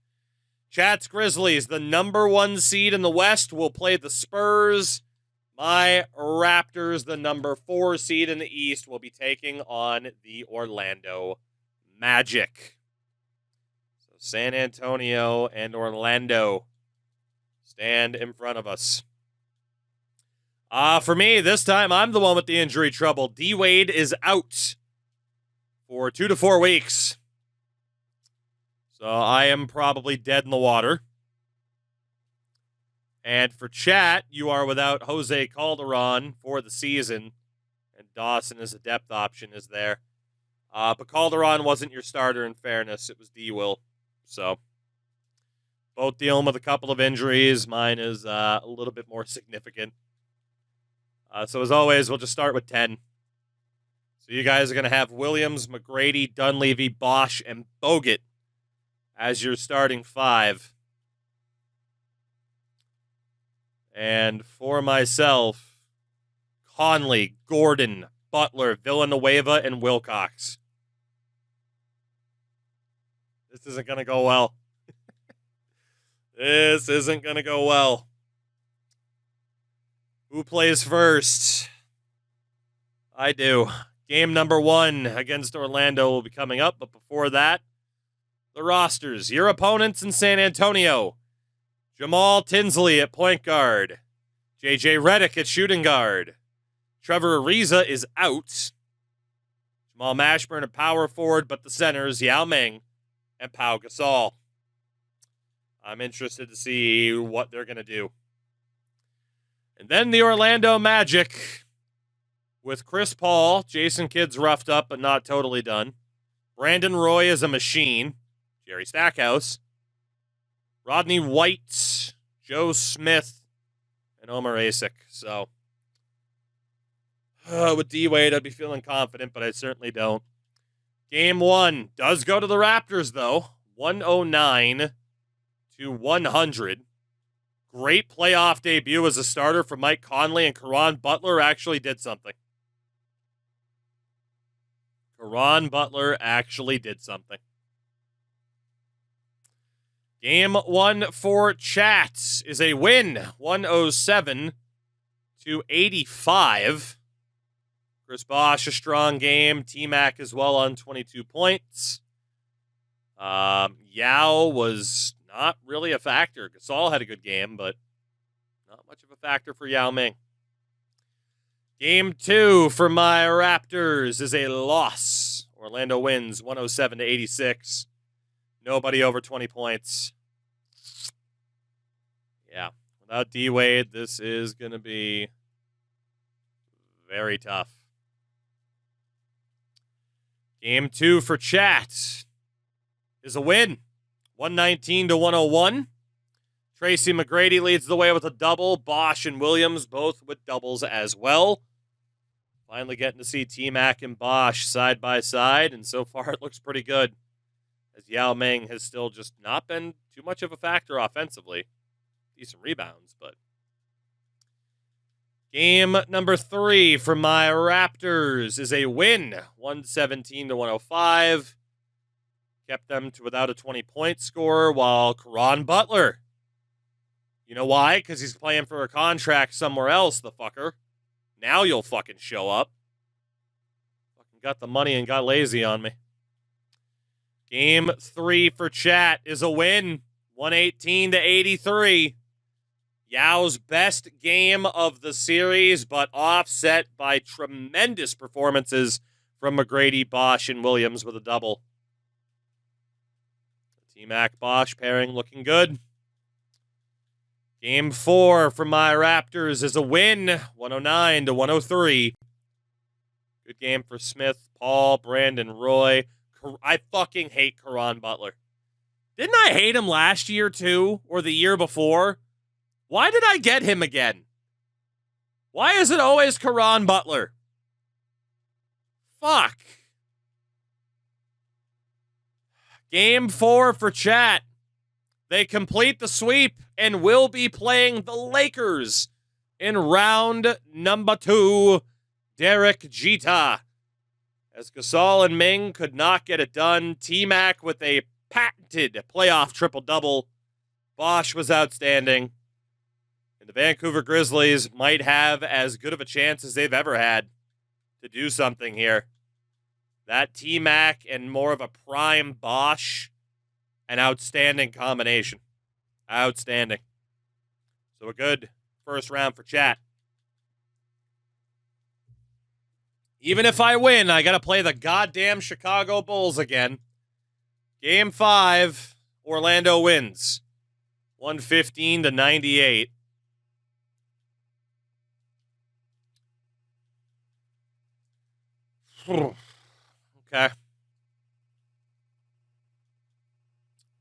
Speaker 1: Chats Grizzlies, the number 1 seed in the West, will play the Spurs. My Raptors, the number 4 seed in the East, will be taking on the Orlando Magic. So San Antonio and Orlando stand in front of us. For me, this time, I'm the one with the injury trouble. D-Wade is out for 2 to 4 weeks. So I am probably dead in the water. And for chat, you are without Jose Calderon for the season. And Dawson as a depth option is there. But Calderon wasn't your starter, in fairness. It was D-Will. So both dealing with a couple of injuries. Mine is a little bit more significant. So as always, we'll just start with 10. So you guys are going to have Williams, McGrady, Dunleavy, Bosch, and Bogut as your starting 5. And for myself, Conley, Gordon, Butler, Villanueva, and Wilcox. This isn't going to go well. This isn't going to go well. Who plays first? I do. Game number 1 against Orlando will be coming up, but before that, the rosters. Your opponents in San Antonio. Jamal Tinsley at point guard. J.J. Redick at shooting guard. Trevor Ariza is out. Jamal Mashburn at power forward, but the centers, Yao Ming and Pau Gasol. I'm interested to see what they're going to do. And then the Orlando Magic with Chris Paul. Jason Kidd's roughed up but not totally done. Brandon Roy is a machine. Jerry Stackhouse. Rodney White, Joe Smith, and Omer Asik. So, with D-Wade, I'd be feeling confident, but I certainly don't. Game 1 does go to the Raptors, though. 109 to 100. Great playoff debut as a starter for Mike Conley, and Caron Butler actually did something. Caron Butler actually did something. Game 1 for Chats is a win, 107 to 85. Chris Bosh, a strong game. T-Mac as well on 22 points. Yao was not really a factor. Gasol had a good game, but not much of a factor for Yao Ming. Game 2 for my Raptors is a loss. Orlando wins 107 to 86. Nobody over 20 points. Yeah, without D-Wade, this is going to be very tough. Game 2 for Chat is a win. 119 to 101. Tracy McGrady leads the way with a double. Bosch and Williams both with doubles as well. Finally getting to see T-Mac and Bosch side by side, and so far it looks pretty good. As Yao Ming has still just not been too much of a factor offensively. Decent rebounds, but... Game number 3 for my Raptors is a win. 117 to 105. Kept them to without a 20-point score, while Caron Butler... You know why? Because he's playing for a contract somewhere else, the fucker. Now you'll fucking show up. Fucking got the money and got lazy on me. Game 3 for Chat is a win. 118 to 83. Yao's best game of the series, but offset by tremendous performances from McGrady, Bosch, and Williams with a double. T-Mac Bosch pairing looking good. Game 4 for my Raptors is a win. 109 to 103. Good game for Smith, Paul, Brandon, Roy. I fucking hate Caron Butler. Didn't I hate him last year too? Or the year before? Why did I get him again? Why is it always Caron Butler? Fuck. Game 4 for Chat. They complete the sweep and will be playing the Lakers in round number 2. Derek Jeter. As Gasol and Ming could not get it done. T-Mac with a patented playoff triple-double. Bosch was outstanding. And the Vancouver Grizzlies might have as good of a chance as they've ever had to do something here. That T-Mac and more of a prime Bosch, an outstanding combination. Outstanding. So a good first round for Chat. Even if I win, I got to play the goddamn Chicago Bulls again. Game 5, Orlando wins. 115 to 98. Okay.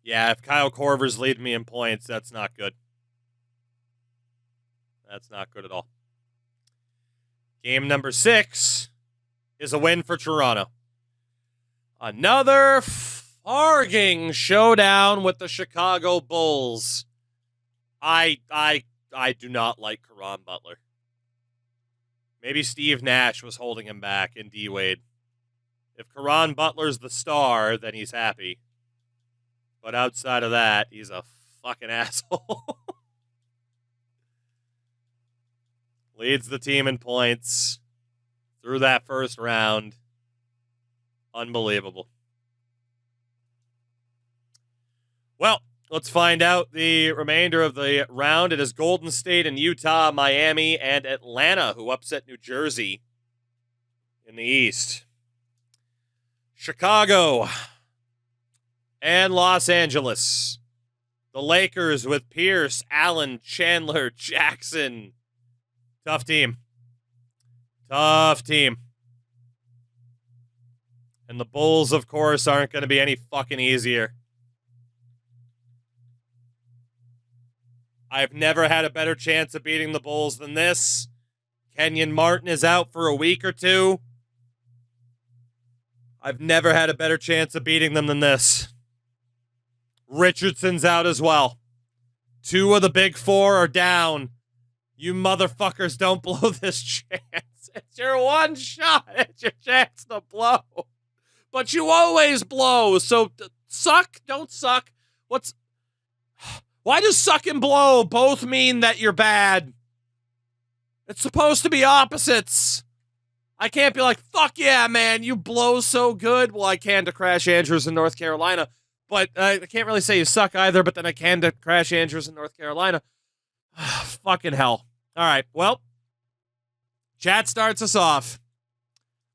Speaker 1: Yeah, if Kyle Korver's leading me in points, that's not good. That's not good at all. Game number 6 is a win for Toronto. Another farging showdown with the Chicago Bulls. I do not like Caron Butler. Maybe Steve Nash was holding him back in D-Wade. If Caron Butler's the star, then he's happy. But outside of that, he's a fucking asshole. Leads the team in points through that first round. Unbelievable. Well, let's find out the remainder of the round. It is Golden State and Utah, Miami, and Atlanta who upset New Jersey in the East. Chicago and Los Angeles. The Lakers with Pierce, Allen, Chandler, Jackson. Tough team. Tough team. And the Bulls, of course, aren't going to be any fucking easier. I've never had a better chance of beating the Bulls than this. Kenyon Martin is out for a week or two. I've never had a better chance of beating them than this. Richardson's out as well. 2 of the big 4 are down. You motherfuckers don't blow this chance. It's your one shot. It's your chance to blow. But you always blow. So suck, don't suck. Why does suck and blow both mean that you're bad? It's supposed to be opposites. I can't be like, fuck yeah, man, you blow so good. Well, I can to Crash Andrews in North Carolina. But I can't really say you suck either, but then I can to Crash Andrews in North Carolina. Fucking hell. All right, well, chat starts us off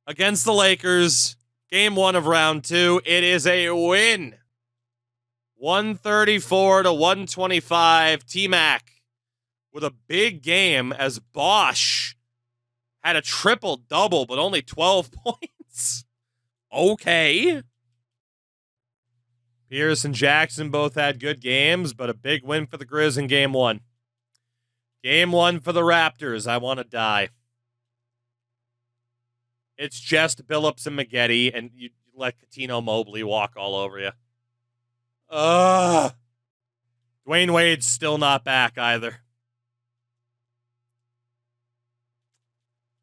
Speaker 1: against the Lakers. Game 1 of round 2. It is a win. 134 to 125. T-Mac with a big game as Bosch had a triple-double, but only 12 points. Okay. Pierce and Jackson both had good games, but a big win for the Grizz in Game 1. Game 1 for the Raptors. I want to die. It's just Billups and Maggette, and you let Cuttino Mobley walk all over you. Dwayne Wade's still not back either.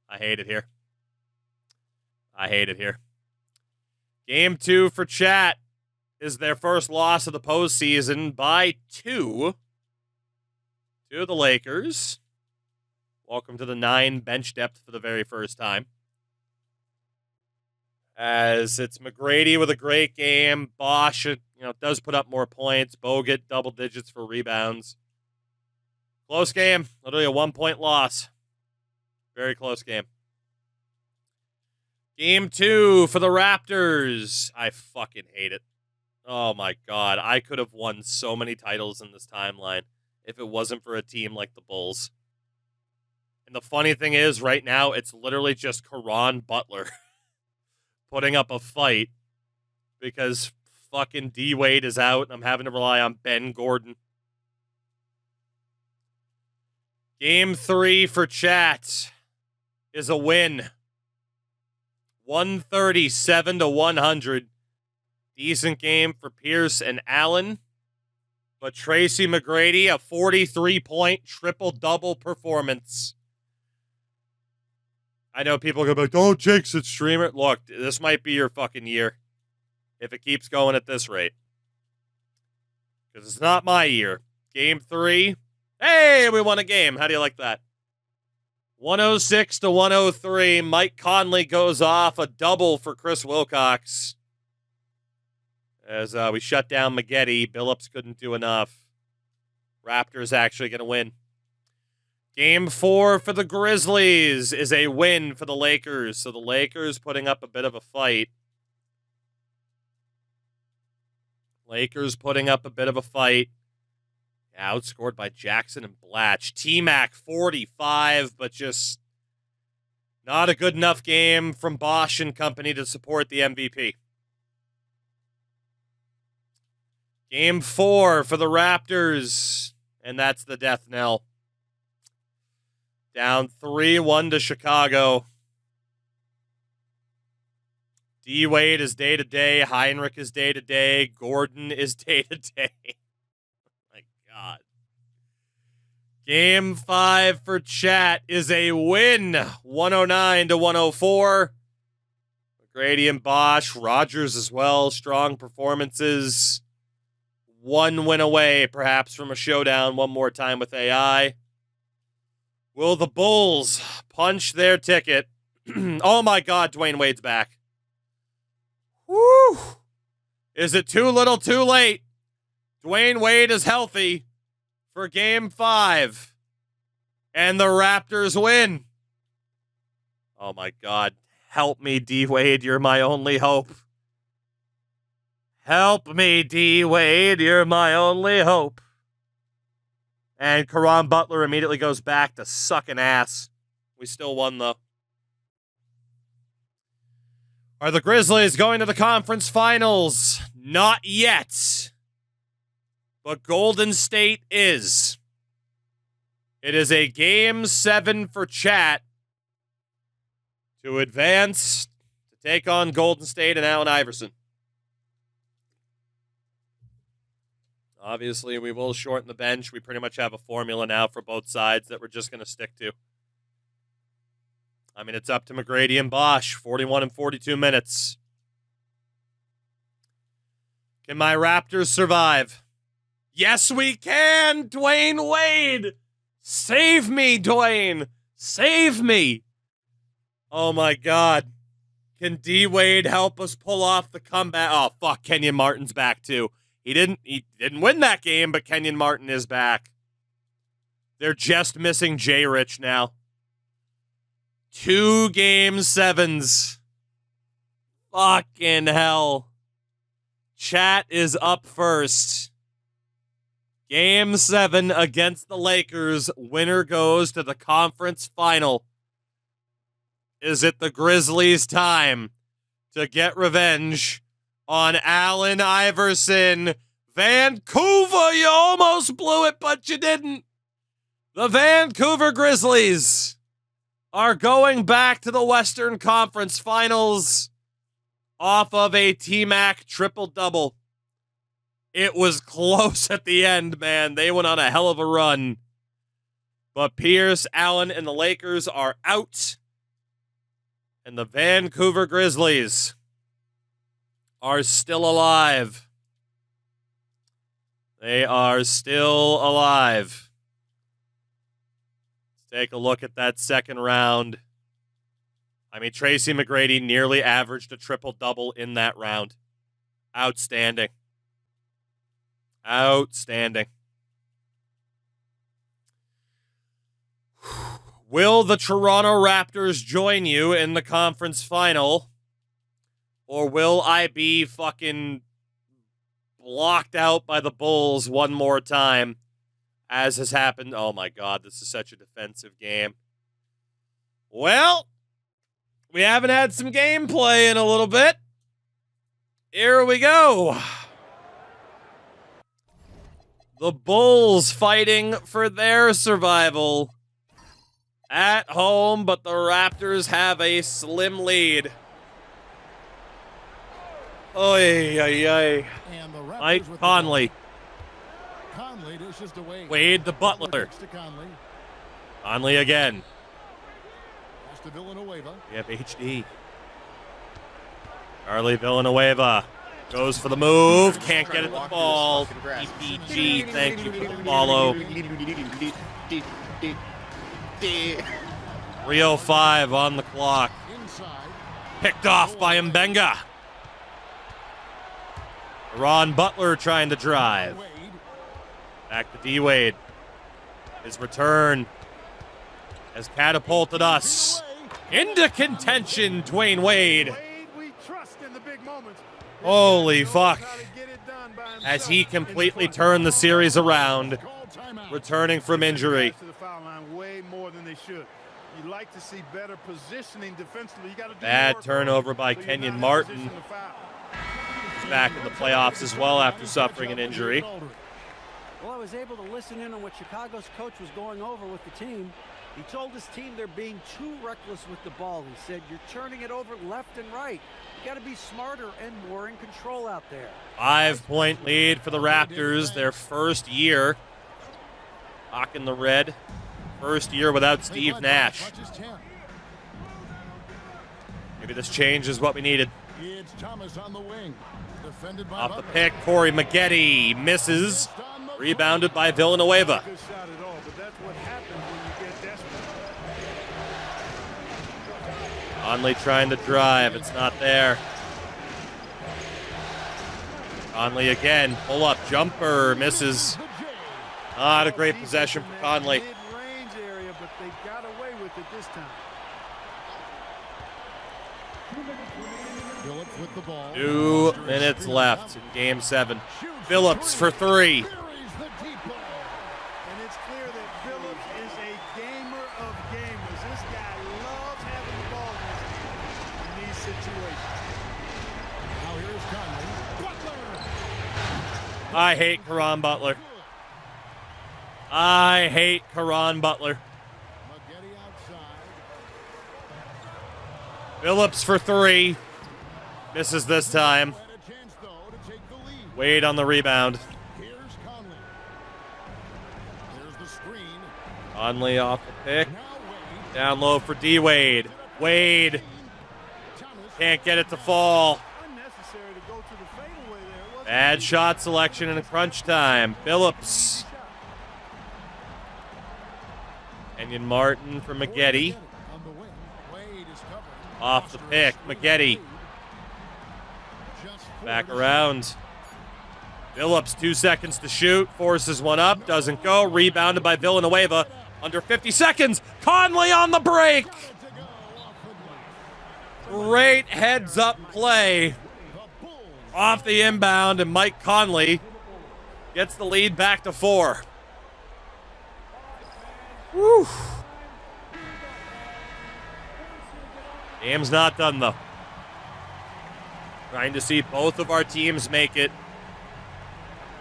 Speaker 1: I hate it here. I hate it here. Game 2 for chat is their first loss of the postseason by 2 to the Lakers. Welcome to the 9 bench depth for the very first time. As it's McGrady with a great game. Bosch, does put up more points. Bogut, double digits for rebounds. Close game. Literally a 1-point loss. Very close game. Game 2 for the Raptors. I fucking hate it. Oh my God. I could have won so many titles in this timeline if it wasn't for a team like the Bulls. And the funny thing is, right now, it's literally just Caron Butler putting up a fight because fucking D-Wade is out and I'm having to rely on Ben Gordon. Game 3 for chat is a win. 137 to 100. Decent game for Pierce and Allen. But Tracy McGrady, a 43-point triple-double performance. I know people are going to be like, don't jinx it, streamer. Look, this might be your fucking year if it keeps going at this rate. Because it's not my year. Game 3. Hey, we won a game. How do you like that? 106 to 103. Mike Conley goes off. A double for Chris Wilcox. As we shut down Maggette. Billups couldn't do enough. Raptors actually going to win. Game 4 for the Grizzlies is a win for the Lakers. So the Lakers putting up a bit of a fight. Outscored by Jackson and Blatch. T-Mac 45, but just not a good enough game from Bosch and company to support the MVP. Game 4 for the Raptors, and that's the death knell. Down 3-1 to Chicago. D-Wade is day-to-day. Heinrich is day-to-day. Gordon is day-to-day. My God. Game 5 for Chat is a win. 109-104. McGrady and Bosch. Rogers as well. Strong performances. One win away, perhaps, from a showdown one more time with AI. Will the Bulls punch their ticket? Oh, my God, Dwayne Wade's back. Woo! Is it too little, too late? Dwayne Wade is healthy for Game 5. And the Raptors win. Oh, my God. Help me, D-Wade. You're my only hope. Help me, D-Wade. You're my only hope. And Caron Butler immediately goes back to sucking ass. We still won, though. Are the Grizzlies going to the conference finals? Not yet. But Golden State is. It is a Game 7 for Chat to advance to take on Golden State and Allen Iverson. Obviously, we will shorten the bench. We pretty much have a formula now for both sides that we're just going to stick to. I mean, it's up to McGrady and Bosch, 41 and 42 minutes. Can my Raptors survive? Yes, we can, Dwayne Wade! Save me, Dwayne! Save me! Oh, my God. Can D-Wade help us pull off the comeback? Oh, fuck, Kenyon Martin's back, too. He didn't win that game, but Kenyon Martin is back. They're just missing Jay Rich now. 2 Game 7s. Fucking hell. Chat is up first. Game 7 against the Lakers. Winner goes to the conference final. Is it the Grizzlies' time to get revenge on Allen Iverson? Vancouver, you almost blew it, but you didn't. The Vancouver Grizzlies are going back to the Western Conference Finals off of a T-Mac triple-double. It was close at the end, man. They went on a hell of a run. But Pierce, Allen, and the Lakers are out. And the Vancouver Grizzlies are still alive. They are still alive. Let's take a look at that second round. I mean, Tracy McGrady nearly averaged a triple-double in that round. Outstanding. Outstanding. Will the Toronto Raptors join you in the conference final? Or will I be fucking blocked out by the Bulls one more time, as has happened? Oh my God, this is such a defensive game. Well, we haven't had some gameplay in a little bit. Here we go. The Bulls fighting for their survival at home, but the Raptors have a slim lead. Oy, oy, oy. Mike Conley. Wade the Butler. Conley again. We have HD. Charlie Villanueva goes for the move. Can't get it to fall. EPG, thank you for the follow. 3:05 on the clock. Picked off by Mbenga. Ron Butler trying to drive. Back to D-Wade. His return has catapulted us into contention, Dwayne Wade. Holy fuck. As he completely turned the series around, returning from injury. Bad turnover by Kenyon Martin. He's back in the playoffs as well after suffering an injury.
Speaker 2: Well, I was able to listen in on what Chicago's coach was going over with the team. He told his team they're being too reckless with the ball. He said, you're turning it over left and right. You got to be smarter and more in control out there.
Speaker 1: 5-point lead for the Raptors, their first year. Rocking the red. First year without Steve Nash. Maybe this change is what we needed.
Speaker 3: It's Thomas on the wing. Defended by
Speaker 1: Off the pick, Corey Maggette misses. Rebounded by Villanueva. Conley trying to drive. It's not there. Conley again. Pull up jumper. Misses. Not a great possession for Conley.
Speaker 2: Mid-range area, but they got away with it this time.
Speaker 3: Phillips with the ball.
Speaker 1: 2 minutes left in Game 7. Phillips for 3.
Speaker 2: And it's clear that Phillips is a gamer of gamers. This guy loves having the ball in these situations.
Speaker 3: Now here's Conley. Butler.
Speaker 1: I hate Caron Butler. I hate Caron Butler.
Speaker 3: Maggette outside.
Speaker 1: Phillips for 3. Misses this time.
Speaker 3: Had a chance, though, to take the lead.
Speaker 1: Wade on the rebound.
Speaker 3: Here's Conley. There's the screen.
Speaker 1: Conley off the pick.
Speaker 3: Now Wade.
Speaker 1: Down low for D-Wade. Wade
Speaker 3: Thomas.
Speaker 1: can't get it to fall.
Speaker 2: Unnecessary to go to the fadeaway there. It wasn't
Speaker 1: Bad shot selection in crunch time. Phillips. Kenyon Martin for Maggette.
Speaker 3: On the wing. Wade is covered.
Speaker 1: Off the pick. Maggette
Speaker 3: Just
Speaker 1: back around. Phillips, 2 seconds to shoot. Forces one up. Doesn't go. Rebounded by Villanueva. Under 50 seconds. Conley on the break. Great heads-up play off the inbound, and Mike Conley gets the lead back to 4. Woo. Game's not done, though. Trying to see both of our teams make it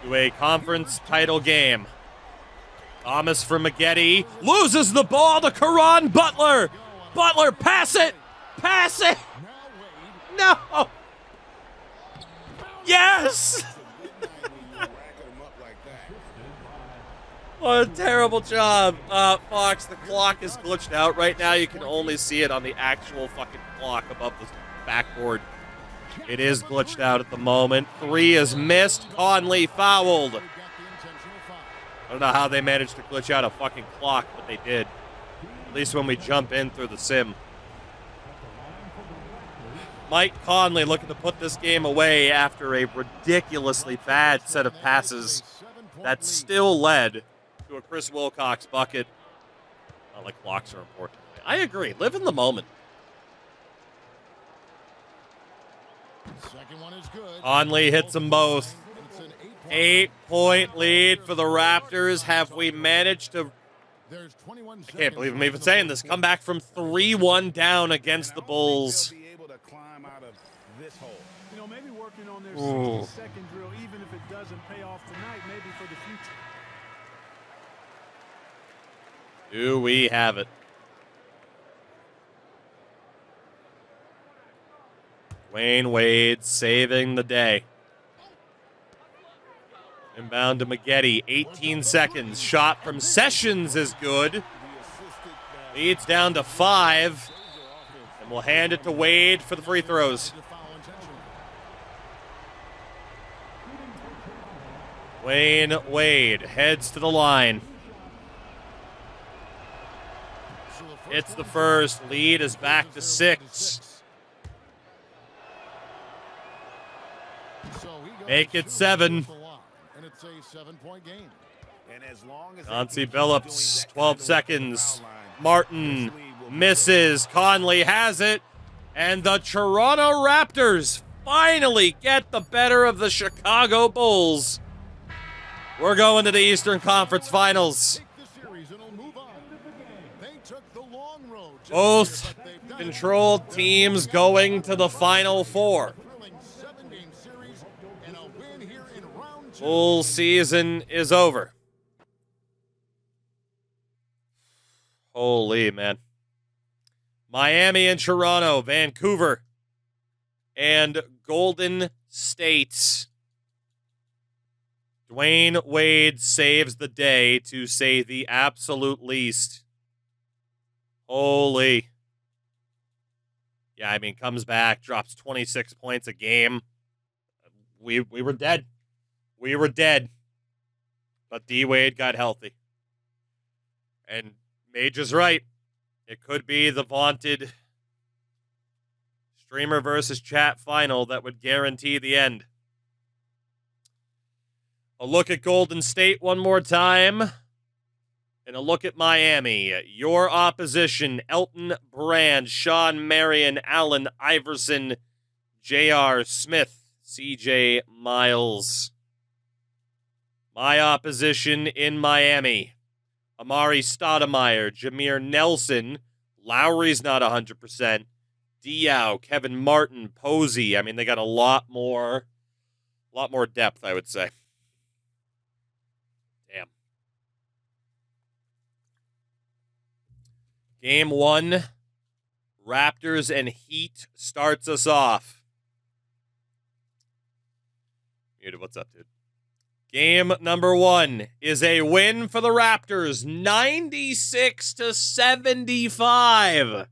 Speaker 1: to a conference title game. Thomas for Maggette. Loses the ball to Caron Butler. Butler, pass it. Pass it. No. Yes. What a terrible job. Fox, the clock is glitched out right now. You can only see it on the actual fucking clock above the backboard. It is glitched out at the moment. 3 is missed. Conley fouled. I don't know how they managed to glitch out a fucking clock, but they did. At least when we jump in through the sim. Mike Conley looking to put this game away after a ridiculously bad set of passes that still led to a Chris Wilcox bucket. Not like blocks are important. I agree. Live in the moment.
Speaker 3: Second one is good.
Speaker 1: Conley hits them both. 8-point lead for the Raptors. Have we managed to...
Speaker 3: There's 21
Speaker 1: I can't believe I'm even saying this. Come back from 3-1 down against the Bulls.
Speaker 2: You know, maybe working on their
Speaker 1: Ooh.
Speaker 2: 60-second drill, even if it doesn't pay off tonight, maybe for the future.
Speaker 1: Do we have it? Wayne Wade saving the day. Inbound to Maggette. 18 seconds. Shot from Sessions is good. Leads down to 5. And we'll hand it to Wade for the free throws. Wayne Wade heads to the line. It's the first. Lead is back to 6. Make it 7.
Speaker 3: And it's a 7-point game.
Speaker 1: Chauncey Billups, 12 seconds. Martin misses. Conley has it. And the Toronto Raptors finally get the better of the Chicago Bulls. We're going to the Eastern Conference Finals. Both controlled teams going to the Final Four. Bulls season is over. Holy, man. Miami and Toronto, Vancouver, and Golden State. Dwayne Wade saves the day, to say the absolute least. Holy. Yeah, I mean, comes back, drops 26 points a game. We were dead. We were dead. But D. Wade got healthy. And Mage is right. It could be the vaunted streamer versus chat final that would guarantee the end. A look at Golden State one more time. And a look at Miami. Your opposition, Elton Brand, Sean Marion, Allen Iverson, J.R. Smith, C.J. Miles. My opposition in Miami, Amari Stoudemire, Jameer Nelson, Lowry's not 100%, Diaw, Kevin Martin, Posey. I mean, they got a lot more depth, I would say. Damn. Game 1, Raptors and Heat starts us off. Muted, what's up, dude? Game number 1 is a win for the Raptors, 96-75.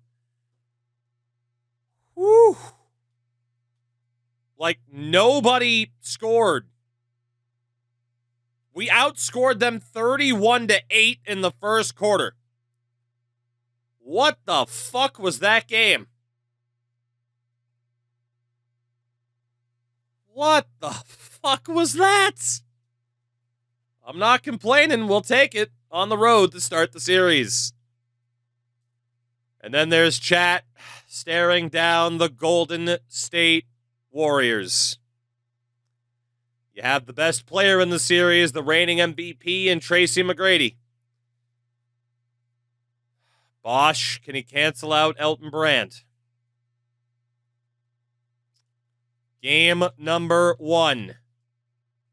Speaker 1: Whew. Like, nobody scored. We outscored them 31-8 in the first quarter. What the fuck was that game? What the fuck was that? I'm not complaining. We'll take it on the road to start the series. And then there's chat staring down the Golden State Warriors. You have the best player in the series, the reigning MVP, in Tracy McGrady. Bosch, can he cancel out Elton Brand? Game number 1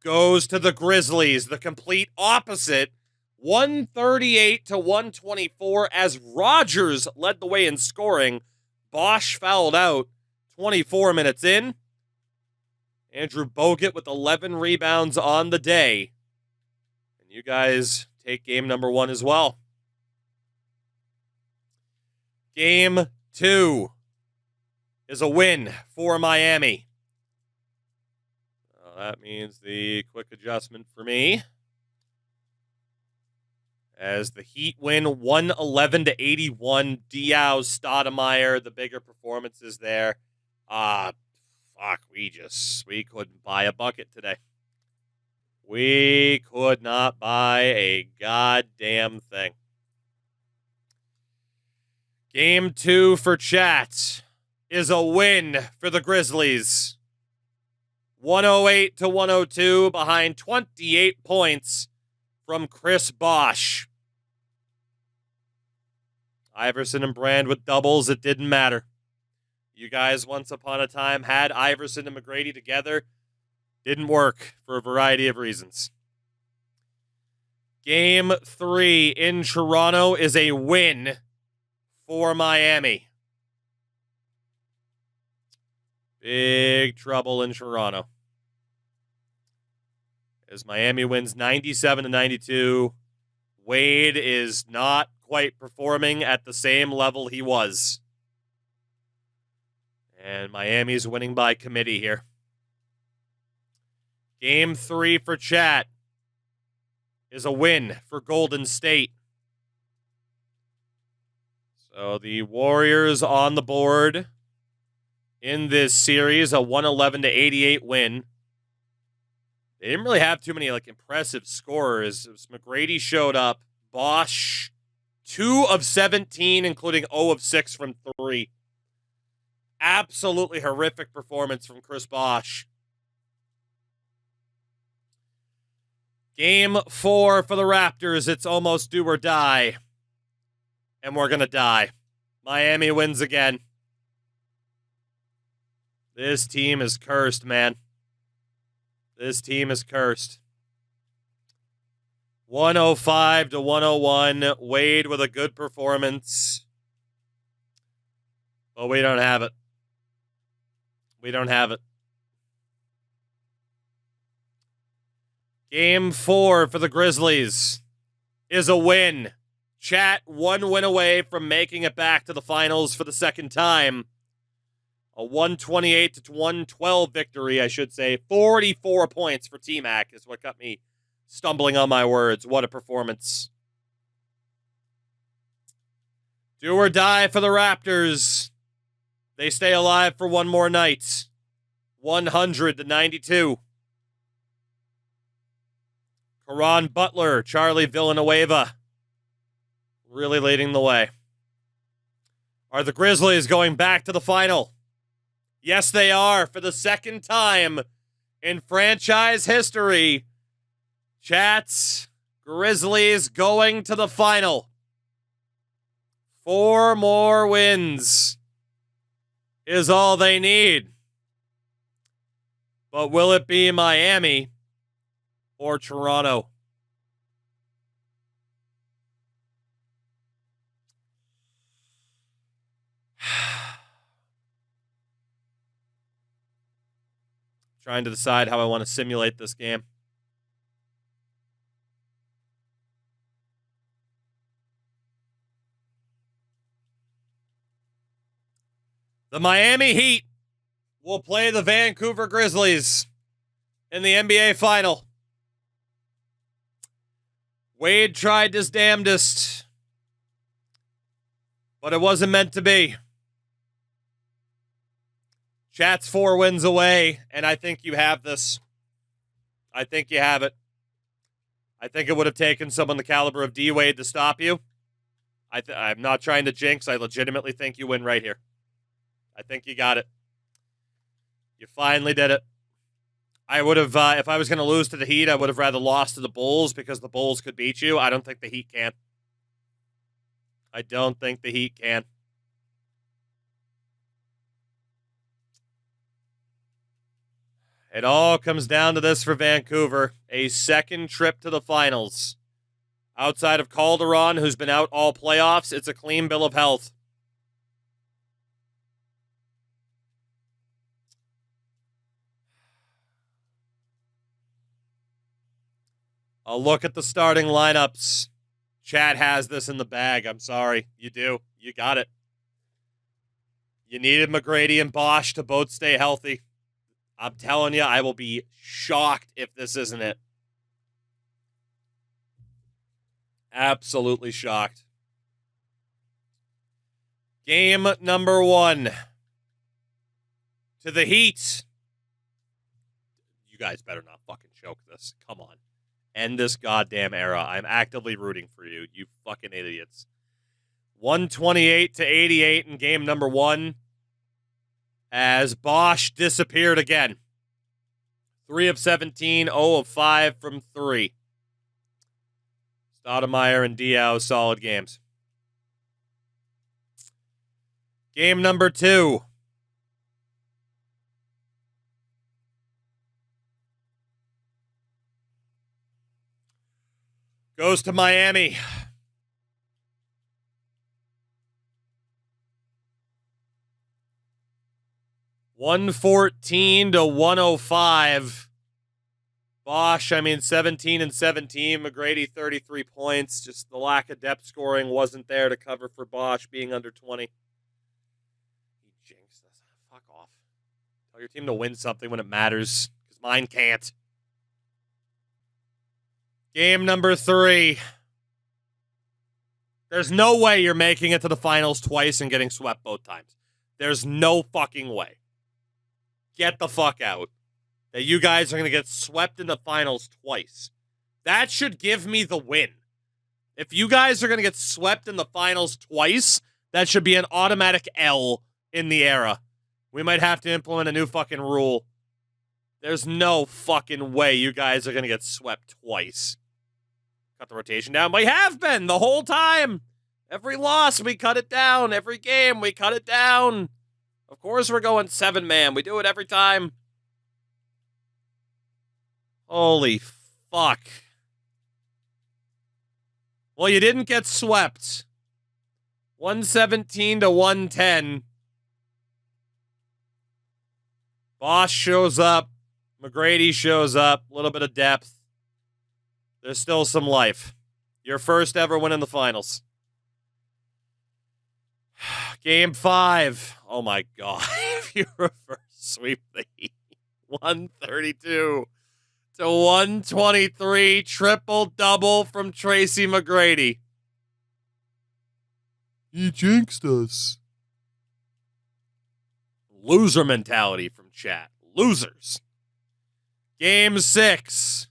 Speaker 1: goes to the Grizzlies, the complete opposite, 138-124, as Rodgers led the way in scoring. Bosch fouled out 24 minutes in. Andrew Bogut with 11 rebounds on the day. And you guys take game number 1 as well. Game 2 is a win for Miami. That means the quick adjustment for me. As the Heat win 111-81. Diaw, Stoudemire, the bigger performances there. We couldn't buy a bucket today. We could not buy a goddamn thing. Game 2 for chat is a win for the Grizzlies. 108-102 behind 28 points from Chris Bosh. Iverson and Brand with doubles. It didn't matter. You guys once upon a time had Iverson and McGrady together. Didn't work for a variety of reasons. Game 3 in Toronto is a win for Miami. Big trouble in Toronto. As Miami wins 97-92, Wade is not quite performing at the same level he was. And Miami's winning by committee here. Game 3 for chat is a win for Golden State. So the Warriors on the board in this series, a 111-88 win. They didn't really have too many impressive scorers. McGrady showed up. Bosch, 2 of 17, including 0 of 6 from 3. Absolutely horrific performance from Chris Bosch. Game 4 for the Raptors. It's almost do or die. And we're going to die. Miami wins again. This team is cursed, man. This team is cursed. 105 to 101. Wade with a good performance. But we don't have it. We don't have it. Game 4 for the Grizzlies is a win. Chat, one win away from making it back to the finals for the second time. A 128 to 112 victory, I should say. 44 points for T-Mac is what got me stumbling on my words. What a performance. Do or die for the Raptors. They stay alive for one more night. 100 to 92. Caron Butler, Charlie Villanueva, really leading the way. Are the Grizzlies going back to the final? Yes, they are. For the second time in franchise history. Chats, Grizzlies going to the final. 4 more wins is all they need. But will it be Miami or Toronto? Trying to decide how I want to simulate this game. The Miami Heat will play the Vancouver Grizzlies in the NBA Final. Wade tried his damnedest, but it wasn't meant to be. Chat's 4 wins away, and I think you have this. I think you have it. I think it would have taken someone the caliber of D-Wade to stop you. I'm not trying to jinx. I legitimately think you win right here. I think you got it. You finally did it. I would have, if I was going to lose to the Heat, I would have rather lost to the Bulls because the Bulls could beat you. I don't think the Heat can. I don't think the Heat can. It all comes down to this for Vancouver. A second trip to the finals. Outside of Calderon, who's been out all playoffs, it's a clean bill of health. A look at the starting lineups. Chad has this in the bag. I'm sorry. You do. You got it. You needed McGrady and Bosch to both stay healthy. I'm telling you, I will be shocked if this isn't it. Absolutely shocked. Game number 1. To the Heat. You guys better not fucking choke this. Come on. End this goddamn era. I'm actively rooting for you, you fucking idiots. 128 to 88 in game number 1. As Bosch disappeared again. 3 of 17, 0 of 5 from 3. Stoudemire and Diaw, solid games. Game number 2. Goes to Miami. $114 to 105. Bosch, 17 and 17. McGrady, 33 points. Just the lack of depth scoring wasn't there to cover for Bosch being under 20. He jinxed us. Fuck off. Tell your team to win something when it matters, because mine can't. Game number 3. There's no way you're making it to the finals twice and getting swept both times. There's no fucking way. Get the fuck out. That you guys are going to get swept in the finals twice. That should give me the win. If you guys are going to get swept in the finals twice, that should be an automatic L in the era. We might have to implement a new fucking rule. There's no fucking way you guys are going to get swept twice. Cut the rotation down. We have been the whole time. Every loss, we cut it down. Every game, we cut it down. Of course we're going 7-man. We do it every time. Holy fuck. Well, you didn't get swept. 117 to 110. Bosch shows up. McGrady shows up. A little bit of depth. There's still some life. Your first ever win in the finals. Game 5. Oh my God. If you reverse sweep the Heat. 132 to 123. Triple-double from Tracy McGrady. He jinxed us. Loser mentality from chat. Losers. Game 6.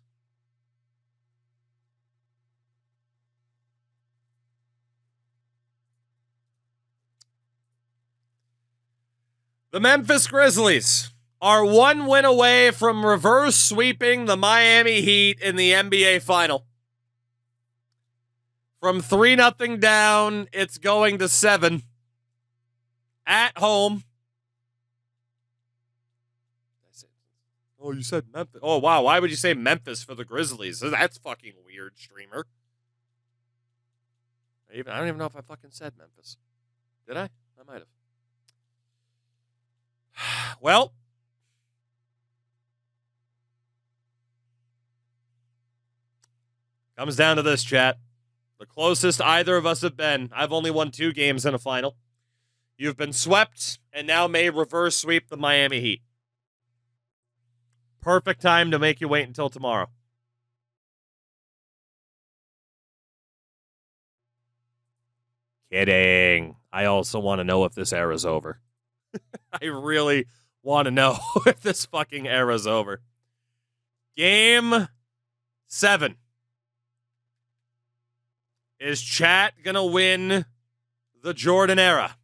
Speaker 1: The Memphis Grizzlies are one win away from reverse sweeping the Miami Heat in the NBA Final. From 3-0 down, it's going to 7. At home. Oh, you said Memphis. Oh, wow. Why would you say Memphis for the Grizzlies? That's fucking weird, streamer. I don't even know if I fucking said Memphis. Did I? I might have. Well, comes down to this, chat. The closest either of us have been. I've only won 2 games in a final. You've been swept and now may reverse sweep the Miami Heat. Perfect time to make you wait until tomorrow. Kidding. I also want to know if this era's over. I really want to know if this fucking era's over. Game 7. Is chat going to win the Jordan era?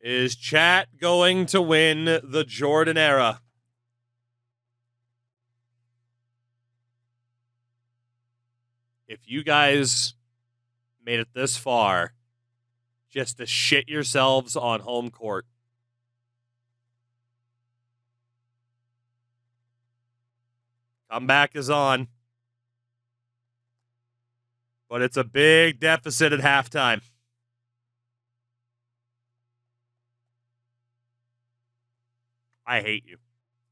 Speaker 1: Is chat going to win the Jordan era? If you guys made it this far just to shit yourselves on home court, comeback is on. But it's a big deficit at halftime. I hate you.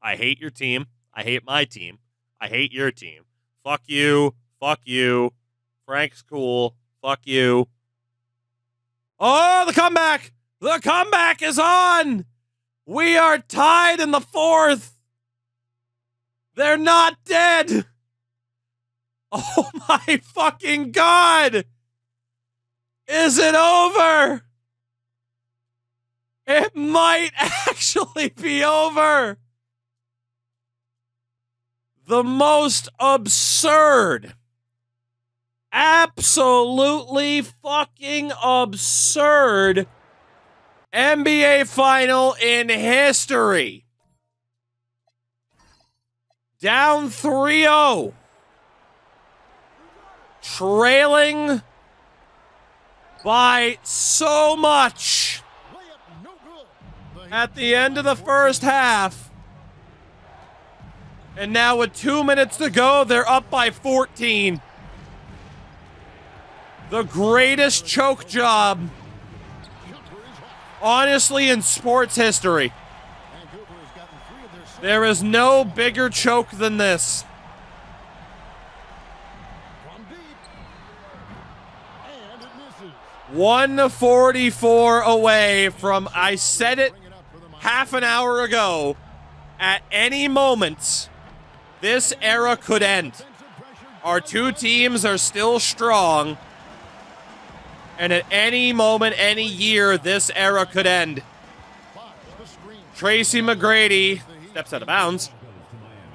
Speaker 1: I hate your team. I hate my team. I hate your team. Fuck you. Fuck you. Frank's cool. Fuck you. Oh, the comeback! The comeback is on! We are tied in the 4th. They're not dead. Oh my fucking God! Is it over? It might actually be over. The most absurd, absolutely fucking absurd NBA final in history. Down 3-0. Trailing by so much at the end of the first half. And now with 2 minutes to go, they're up by 14. The greatest choke job, honestly, in sports history. There is no bigger choke than this. 144 away from, I said it half an hour ago, at any moment, this era could end. Our two teams are still strong, and at any moment, any year, this era could end. Tracy McGrady steps out of bounds.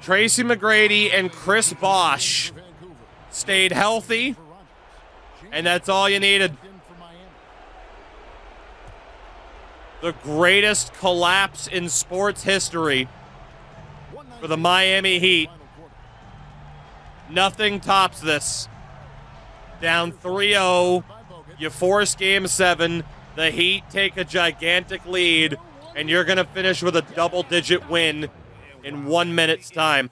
Speaker 1: Tracy McGrady and Chris Bosh stayed healthy, and that's all you needed. The greatest collapse in sports history for the Miami Heat. Nothing tops this. Down 3-0, you force Game 7, the Heat take a gigantic lead, and you're going to finish with a double-digit win in 1 minute's time.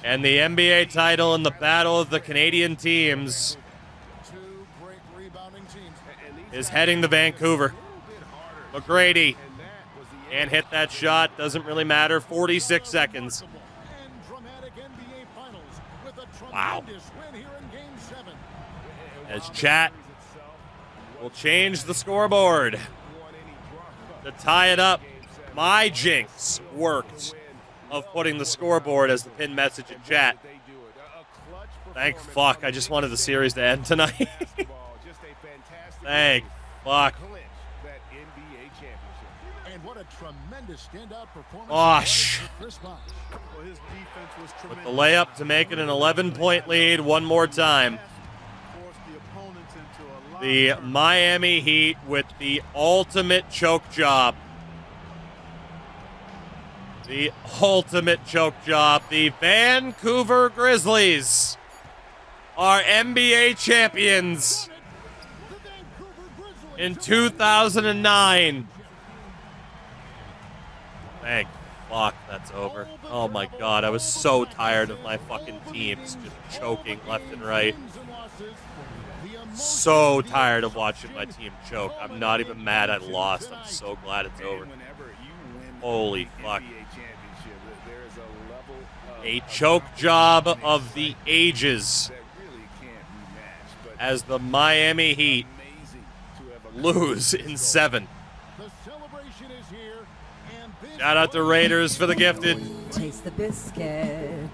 Speaker 1: And the NBA title in the battle of the Canadian teams
Speaker 3: Two great rebounding teams.
Speaker 1: is heading to Vancouver. McGrady can't hit that shot. Doesn't really matter. 46 seconds.
Speaker 3: And dramatic NBA Finals with a
Speaker 1: Wow.
Speaker 3: tremendous win here in Game 7.
Speaker 1: As chat will change the scoreboard to tie it up. My jinx worked of putting the scoreboard as the pin message in chat. Thank fuck. I just wanted the series to end tonight. Thank fuck.
Speaker 3: And what a tremendous standout performance.
Speaker 1: Bosh.
Speaker 3: for Chris Bosh.
Speaker 1: With the layup to make it an 11-point lead one more time. The Miami Heat with the ultimate choke job. The ultimate choke job. The Vancouver Grizzlies are NBA champions in 2009. Thank fuck that's over. Oh my god, I was so tired of my fucking teams just choking left and right. So tired of watching my team choke. I'm not even mad I lost. I'm so glad it's over. Holy fuck. A choke job of the ages as the Miami Heat lose in 7.
Speaker 3: The celebration is here, and this
Speaker 1: Shout out to Raiders for the gifted.
Speaker 4: Taste the biscuit.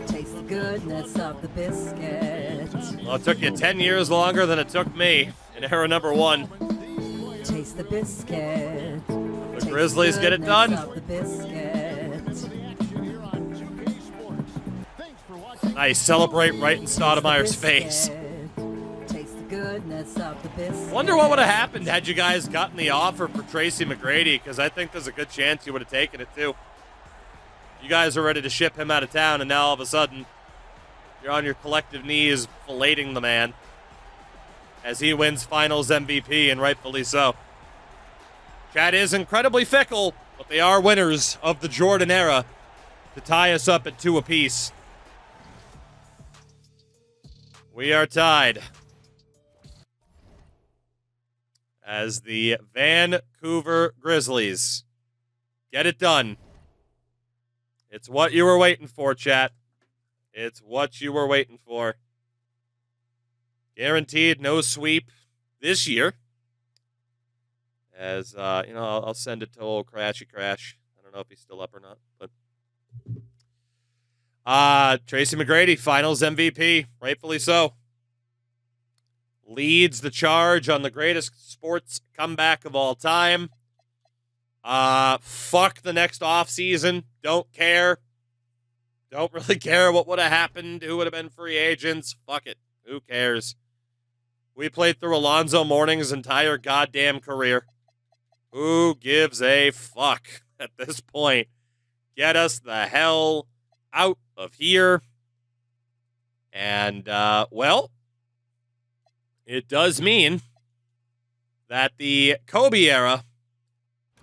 Speaker 4: Taste the goodness of the biscuit.
Speaker 1: Well, it took you 10 years longer than it took me in era number 1.
Speaker 4: Taste the biscuit.
Speaker 1: The Grizzlies get it done.
Speaker 4: Of the biscuit.
Speaker 1: Nice. Celebrate right in Stoudemire's face.
Speaker 4: Taste the goodness of the biscuit.
Speaker 1: Wonder what would have happened had you guys gotten the offer for Tracy McGrady, because I think there's a good chance you would have taken it too. You guys are ready to ship him out of town, and now all of a sudden you're on your collective knees filleting the man as he wins Finals MVP, and rightfully so. Chat is incredibly fickle, but they are winners of the Jordan era to tie us up at 2 apiece. We are tied as the Vancouver Grizzlies get it done. It's what you were waiting for, chat. It's what you were waiting for. Guaranteed no sweep this year. As, I'll send it to old Crashy Crash. I don't know if he's still up or not, but... Tracy McGrady, Finals MVP, rightfully so. Leads the charge on the greatest sports comeback of all time. Fuck the next offseason. Don't care. Don't really care what would have happened. Who would have been free agents. Fuck it. Who cares? We played through Alonzo Mourning's entire goddamn career. Who gives a fuck at this point? Get us the hell out of here. And, well, it does mean that the Kobe era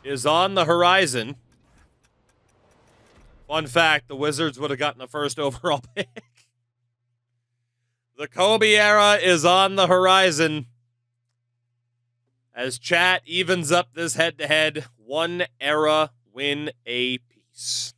Speaker 1: is on the horizon. Fun fact, the Wizards would have gotten the first overall pick. The Kobe era is on the horizon as chat evens up this head-to-head. One era win a piece.